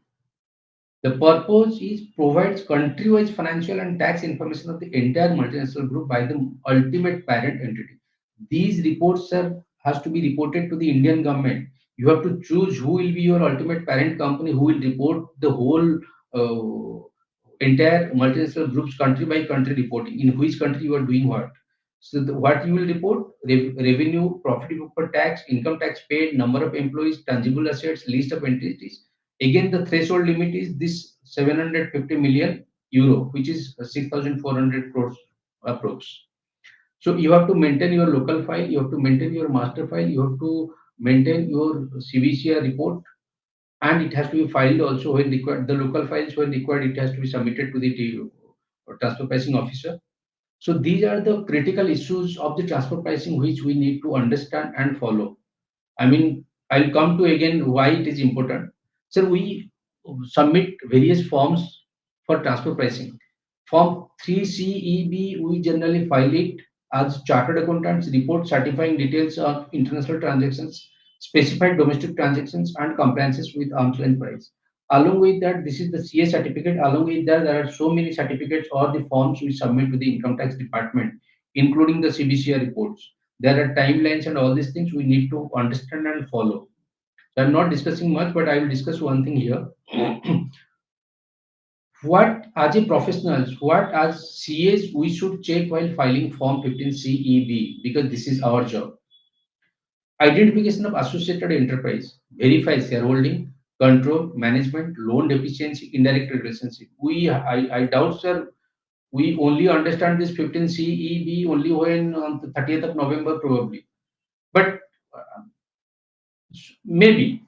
The purpose is provides country-wise financial and tax information of the entire multinational group by the ultimate parent entity. These reports has to be reported to the Indian government. You have to choose who will be your ultimate parent company, who will report the whole entire multinational group's country by country reporting, in which country you are doing what. So what you will report: revenue, profit before tax, income tax paid, number of employees, tangible assets, list of entities. Again, the threshold limit is this 750 million euro, which is 6,400 crores approx. So you have to maintain your local file, you have to maintain your master file, you have to maintain your CBCR report, and it has to be filed also when required. The local files when required, it has to be submitted to the transfer pricing officer. So these are the critical issues of the transfer pricing which we need to understand and follow. I mean, I'll come to again why it is important. So we submit various forms for transfer pricing. Form 3CEB, we generally file it as chartered accountants report certifying details of international transactions, specified domestic transactions, and compliances with arm's length price. Along with that, this is the CA certificate. Along with that, there are so many certificates or the forms we submit to the income tax department, including the CBCR reports. There are timelines and all these things we need to understand and follow. So I'm not discussing much, but I will discuss one thing here. What as a professionals, what as CAs we should check while filing Form 15 CEB, because this is our job. Identification of associated enterprise, verify shareholding, control, management, loan deficiency, indirect relationship. I doubt, sir, we only understand this 15 CEB only when on the 30th of November probably. But maybe,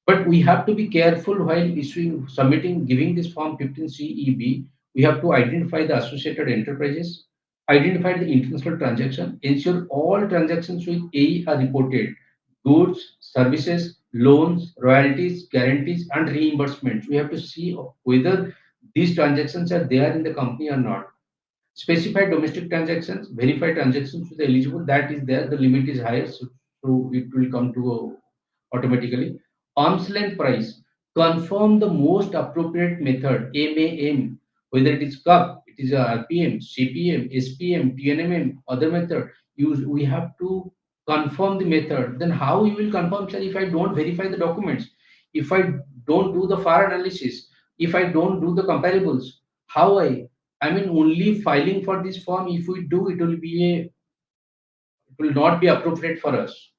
but we have to be careful while issuing, submitting, giving this form 15 CEB. We have to identify the associated enterprises, identify the international transaction, ensure all transactions with A are reported: goods, services, loans, royalties, guarantees, and reimbursements. We have to see whether these transactions are there in the company or not. Specify domestic transactions, verify transactions with eligible, that is there, the limit is higher, so it will come to automatically. Arm's length price, confirm the most appropriate method, MAM, whether it is CUP, it is a RPM, CPM, SPM, TNMM, other method. We have to confirm the method. Then how you will confirm, sir, if I don't verify the documents, if I don't do the FAR analysis, if I don't do the comparables, how I mean, only filing for this form, if we do, it will not be appropriate for us.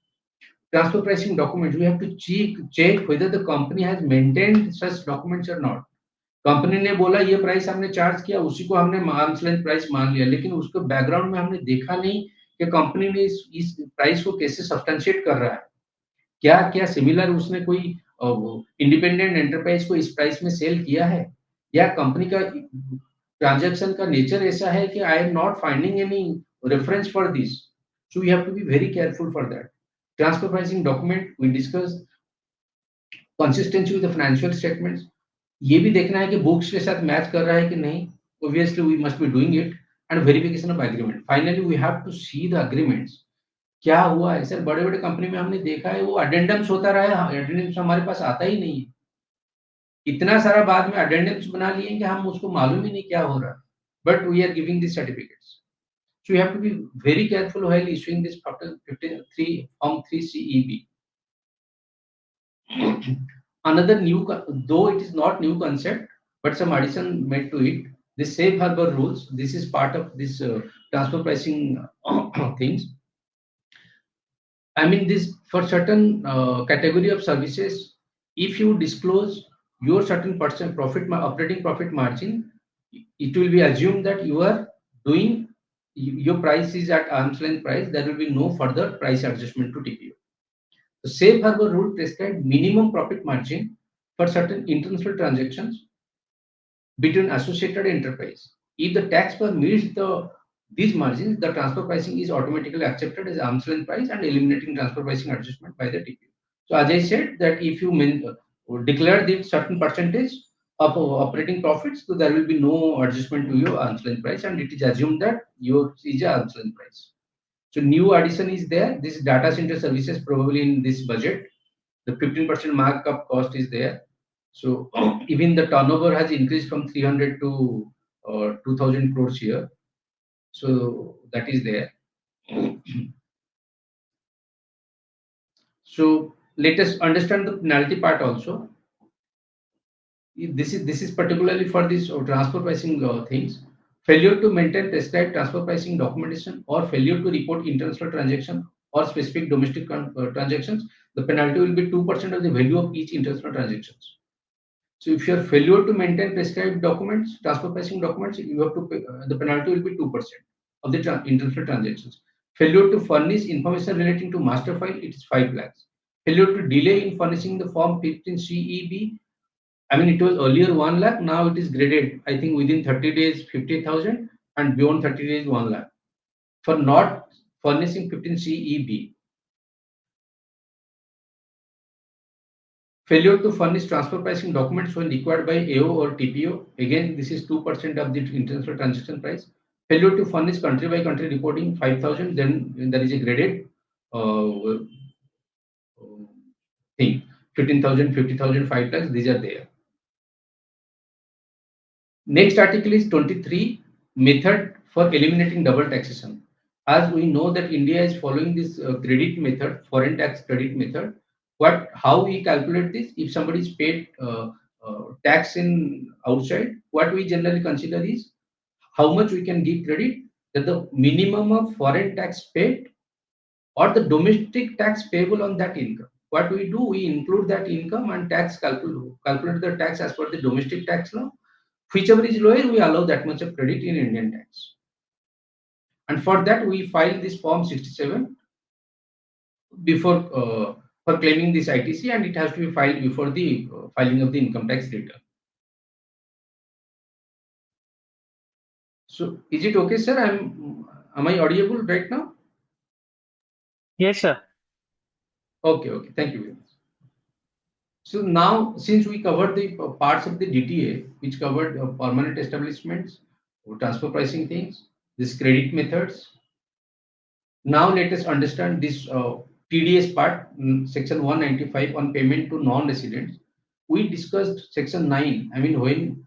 Transfer pricing documents, we have to check whether the company has maintained such documents or not. Company ने बोला ये price हमने charge किया, उसी को हमने arms length price मान लिया, लेकिन उसको बैकग्राउंड में हमने देखा नहीं कि कंपनी ने इस प्राइस को कैसे सब्सटेंशिएट कर रहा है, क्या क्या सिमिलर उसने कोई इंडिपेंडेंट एंटरप्राइज को इस प्राइस में सेल किया है, या कंपनी का ट्रांजैक्शन का नेचर ऐसा है कि I am not finding any reference for this. So we have to be very careful for that. Transfer pricing document, we discussed consistency with the financial statements. ये भी देखना है कि बुक्स के साथ मैच कर रहा है कि नहीं. obviously we must be doing it, and verification of agreement. Finally, we have to see the agreements. क्या हुआ है सर, बड़े बड़े कंपनी में हमने देखा है वो अडेंडम्स होता रहा है, अडेंडम्स हमारे पास आता ही नहीं है, इतना सारा बाद में अडेंडम्स बना लिए कि हम उसको मालूम ही नहीं क्या हो रहा है, but we are giving this certificates. So you have to be very careful while issuing this Form 3CEB. Another new, though it is not new concept, but some addition made to it. The safe harbor rules. This is part of this transfer pricing things. I mean, this for certain category of services, if you disclose your certain percent operating profit margin, it will be assumed that you are doing your price is at arm's length price. There will be no further price adjustment to TPO. The safe harbor rule prescribes minimum profit margin for certain international transactions between associated enterprise. If the taxpayer meets these margins, the transfer pricing is automatically accepted as arm's length price and eliminating transfer pricing adjustment by the TPO. So as I said that if you declare this certain percentage of operating profits, so there will be no adjustment to your arm's length price, and it is assumed that yours is a arm's length price. So new addition is there. This data center services probably in this budget. The 15% markup cost is there. So even the turnover has increased from 300 to 2000 crores here. So that is there. So let us understand the penalty part also. This is particularly for this transfer pricing things. Failure to maintain prescribed transfer pricing documentation or failure to report international transaction or specific domestic transactions, the penalty will be 2% of the value of each international transactions. So if you are failure to maintain prescribed documents, transfer pricing documents, you have to pay, the penalty will be 2% of the international transactions. Failure to furnish information relating to master file, it is 5 lakhs. Failure to delay in furnishing the form 15 CEB, I mean, it was earlier 1 lakh, now it is graded. I think within 30 days, 50,000, and beyond 30 days, 1 lakh. For not furnishing 15 CEB, failure to furnish transfer pricing documents when required by AO or TPO. Again, this is 2% of the international transaction price. Failure to furnish country by country reporting 5,000, then there is a graded uh, thing. 15,000, 50,000, 5 lakhs, these are there. Next article is 23, method for eliminating double taxation. As we know that India is following this credit method, foreign tax credit method. How we calculate this? If somebody is paid tax in outside, what we generally consider is how much we can give credit, that the minimum of foreign tax paid or the domestic tax payable on that income. What we do, we include that income and calculate the tax as per the domestic tax law. Whichever is lower, we allow that much of credit in Indian tax. And for that, we file this form 67 before for claiming this ITC, and it has to be filed before the filing of the income tax return. So, is it okay, sir? Am I audible right now? Yes, sir. Okay, okay. Thank you very much. So now, since we covered the parts of the DTA, which covered permanent establishments, transfer pricing things, these credit methods. Now let us understand this TDS part, section 195 on payment to non-residents. We discussed section 9. I mean, when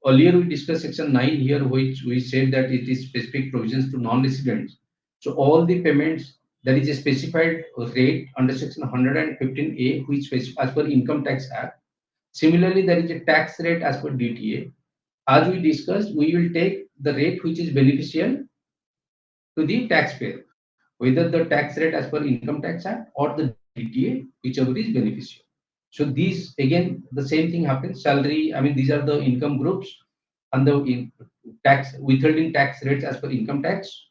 earlier we discussed section 9 here, which we said that it is specific provisions to non-residents. So all the payments, there is a specified rate under section 115A, which as per Income Tax Act. Similarly, there is a tax rate as per DTA. As we discussed, we will take the rate which is beneficial to the taxpayer, whether the tax rate as per Income Tax Act or the DTA, whichever is beneficial. So these again the same thing happens. Salary, I mean these are the income groups and the tax withholding tax rates as per income tax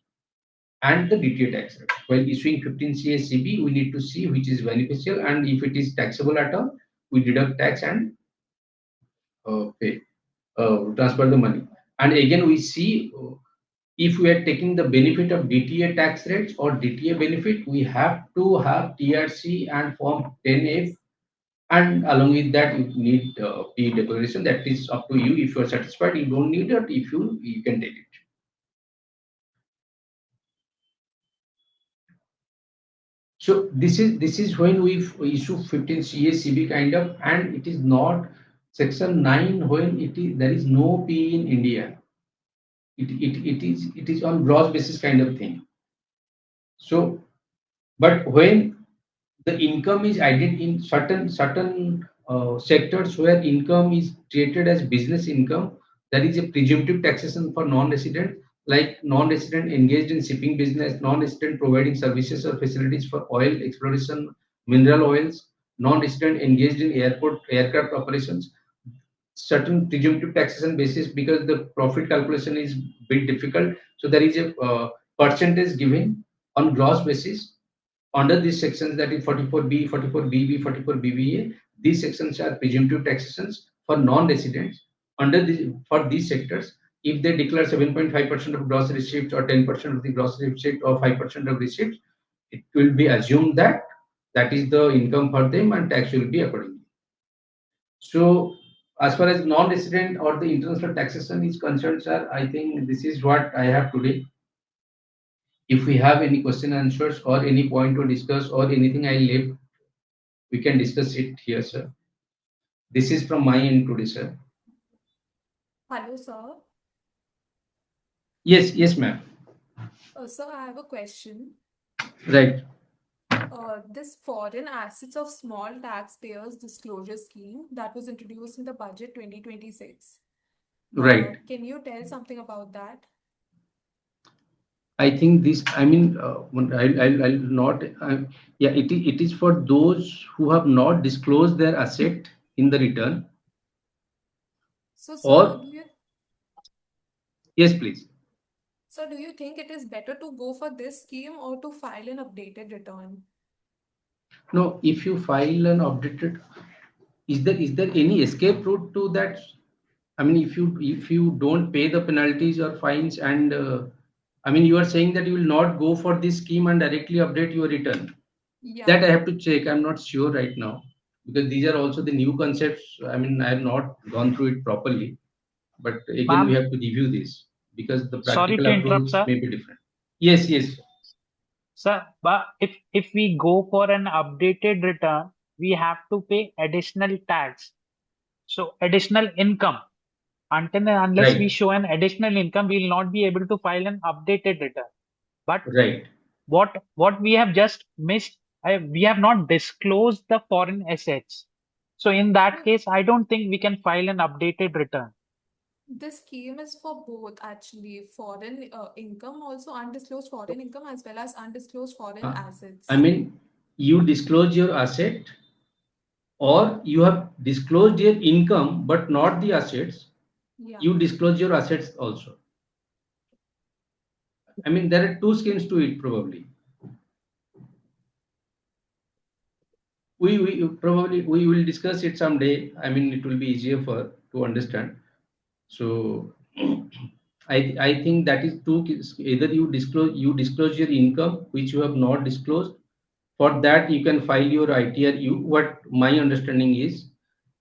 and the DTA tax rate. While issuing 15 CACB, we need to see which is beneficial, and if it is taxable at all, we deduct tax and pay transfer the money. And again we see if we are taking the benefit of DTA tax rates or DTA benefit, we have to have TRC and Form 10F And along with that, you need P declaration. That is up to you. If you are satisfied, you don't need it. If you can take it. So this is when we issue 15 CACB kind of, and it is not section 9 when there is no P in India. It is on gross basis kind of thing. So, but when the income is added in certain sectors where income is treated as business income, there is a presumptive taxation for non-resident, like non-resident engaged in shipping business, non-resident providing services or facilities for oil exploration, mineral oils, non-resident engaged in aircraft operations. Certain presumptive taxation basis, because the profit calculation is bit difficult, so there is a percentage given on gross basis under these sections, that is 44B, 44BB, 44BBA. These sections are presumptive taxations for non-residents under for these sectors. If they declare 7.5% of gross receipts or 10% of the gross receipt or 5% of receipts, it will be assumed that that is the income for them and tax will be accordingly. So as far as non-resident or the international taxation is concerned, sir, I think this is what I have today. If we have any question and answers or any point to discuss or anything I left, we can discuss it here, sir. This is from my end today, sir. Hello, sir. Yes, yes, ma'am. Sir, I have a question. Right, This foreign assets of small taxpayers disclosure scheme that was introduced in the budget 2026. right. Can you tell something about that? I think this. I mean, I'll not. Yeah, it is for those who have not disclosed their asset in the return. So, sir, Or do you yes, please. so do you think it is better to go for this scheme or to file an updated return? No, if you file an updated, is there any escape route to that? I mean, if you don't pay the penalties or fines, and I mean, you are saying that you will not go for this scheme and directly update your return. That Yeah. I have to check. I'm not sure right now, because these are also the new concepts. I mean, I have not gone through it properly, but again, we Ma'am, have to review this because the sorry practical to interrupt, approach sir. may be different. Yes, yes, Sir, but if we go for an updated return, we have to pay additional tax. So additional income. Until and unless we right, show an additional income, we will not be able to file an updated return. But right. what we have just missed, we have not disclosed the foreign assets. So in that No, case, I don't think we can file an updated return. this scheme is for both actually foreign income, also undisclosed foreign income, as well as undisclosed foreign Uh, I assets. mean, you disclose your asset, or you have disclosed your income but not the assets. Yeah. You disclose your assets also. I mean, there are two schemes to it probably. We probably we will discuss it someday. I mean, it will be easier for to understand. So I think that is two. Either you disclose your income which you have not disclosed. For that you can file your ITRU. What my understanding is,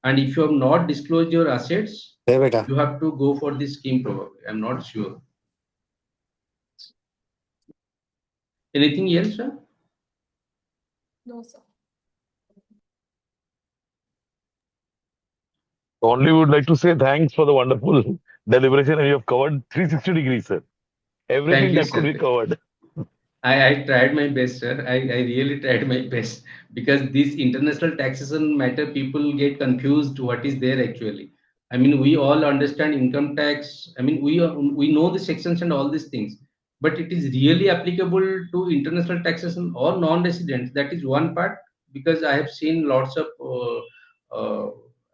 and if you have not disclosed your assets, Hey, beta. you have to go for this scheme probably. I'm not sure. Anything else, sir? No, sir. Only would like to say thanks for the wonderful deliberation, and you have covered 360 degrees, sir. Thank Everything you, that could sir. be covered. I tried my best, sir. I really tried my best, because this international taxation matter, people get confused what is there actually. I mean, we all understand income tax. I mean, we know the sections and all these things, but it is really applicable to international taxation or non-residents. That is one part, because I have seen lots of,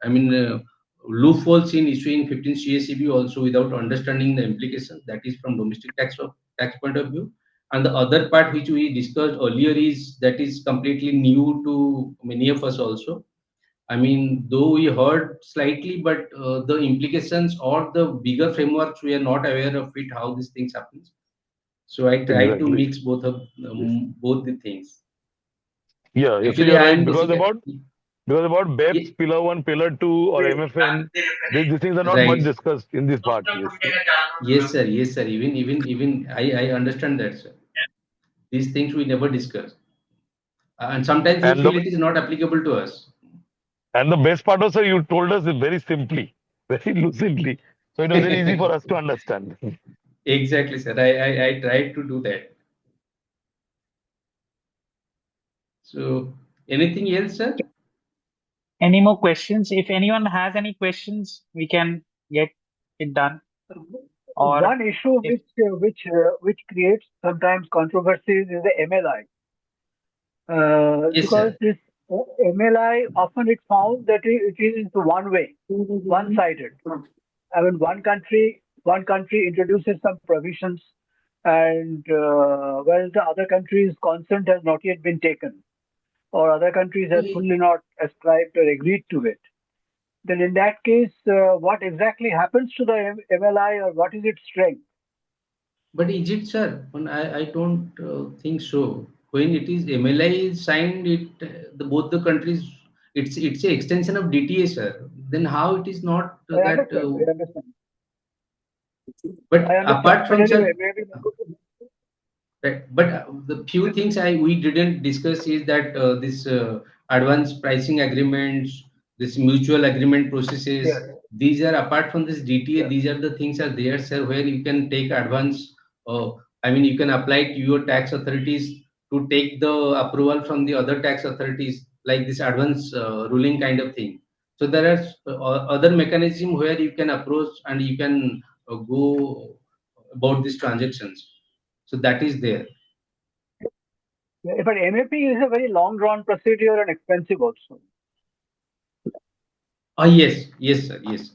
I mean, loopholes in issuing 15 CACB also without understanding the implications. That is from domestic tax point of view. And the other part which we discussed earlier is that is completely new to many of us also. I mean, though we heard slightly, but the implications or the bigger frameworks, we are not aware of it, how these things happens. So I tried to Exactly. mix both of Yes. both the things. Yeah, yeah. So Actually, you're I right. am Because basically, about Because about BEPS, Ye- Pillar 1, Pillar 2, or MFN, these things are not much right. discussed in this part. Yes. Yes, sir. Yes, sir. Even I understand that, sir. These things we never discuss, and sometimes we And the feel it is not applicable to us. and the best part also, you told us it very simply, very lucidly. So it was very easy for us to understand. Exactly, sir. I tried to do that. So, anything else, sir? Any more questions? If anyone has any questions, we can get it done. Or One issue if which creates sometimes controversies is the MLI, Yes, because sir. this MLI often it found that it is one way, one-sided. I mean, one country introduces some provisions, and well, the other country's consent has not yet been taken, or other countries have fully not ascribed or agreed to it. Then, in that case, what exactly happens to the MLI, or what is its strength? But is it, sir? I don't think so. When it is MLI is signed, both the countries, it's a extension of DTA, sir. Then how it is not I that? understand. I understand. I But understand. apart But from, anyway, sir, maybe. right. But the few things we didn't discuss is that this advance pricing agreements, this mutual agreement Yes. processes, these are apart from this DTA. Yes. These are the things are there, sir, where you can take advance. I mean, you can apply to your tax authorities to take the approval from the other tax authorities, like this advance ruling kind of thing. So there are other mechanism where you can approach and you can go about these transactions. So that is there. Yeah, but MAP is a very long drawn procedure and expensive also. Yes, yes, sir, yes.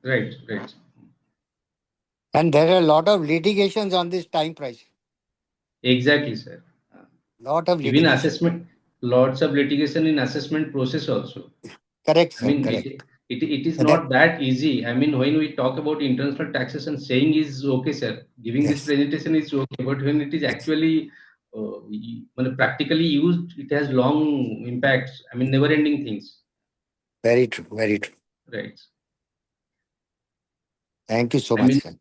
Right, right. And there are a lot of litigations on this time price. Exactly, sir. Uh, Lot of Even litigation. assessment, lots of litigation in assessment process also. Correct, I sir. mean, Correct. it is And that not that easy. I mean, when we talk about international taxation, saying is okay, sir. Giving this yes, presentation is okay, but when it is yes. actually when practically used, it has long impacts. I mean, never-ending things. Very true. Very true. Right. Thank you so I much, mean, sir.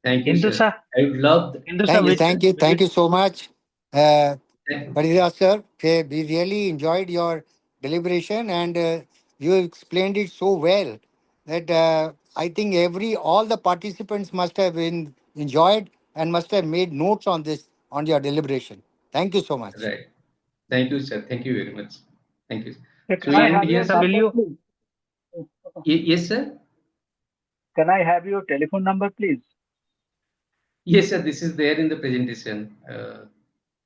thank you, Hindu sir. sir, I would love. Hindu sir, Thank you. will, Yes, Thank sir. you. will Thank you, you so much. Uh, Thank- Parida sir, okay, we really enjoyed your deliberation, and you explained it so well that I think all the participants must have been enjoyed and must have made notes on this, on your deliberation. Thank you so much. Right. Thank you, sir. Thank you very much. Thank you. Yeah, So can we I end have here, your sir, sir. will number, you, please? Yes, sir. Can I have your telephone number, please? Yes, sir. This is there in the presentation.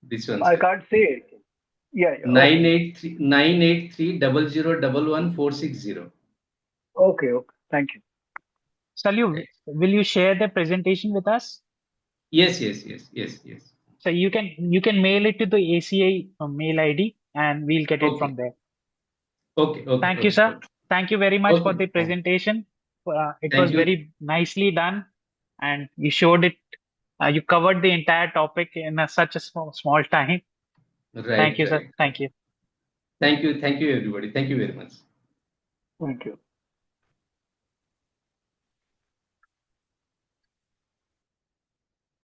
This one, I sir. can't see it. Yeah, yeah. Nine Okay. eight three 983 0011 460. Okay, okay. Thank you. sir, Right. will you share the presentation with us? Yes, yes, yes, yes, yes. So you can mail it to the ACI mail ID and we'll get it from Okay. there. Okay. Okay. Thank you, Okay. sir. Okay. Thank you very much for Okay. the Thank presentation. It was Thank you. very nicely done, and you showed it. You covered the entire topic in such a small time. Thank Right. you, sir. Right. Thank you. Thank you. Thank you, everybody. Thank you very much. Thank you.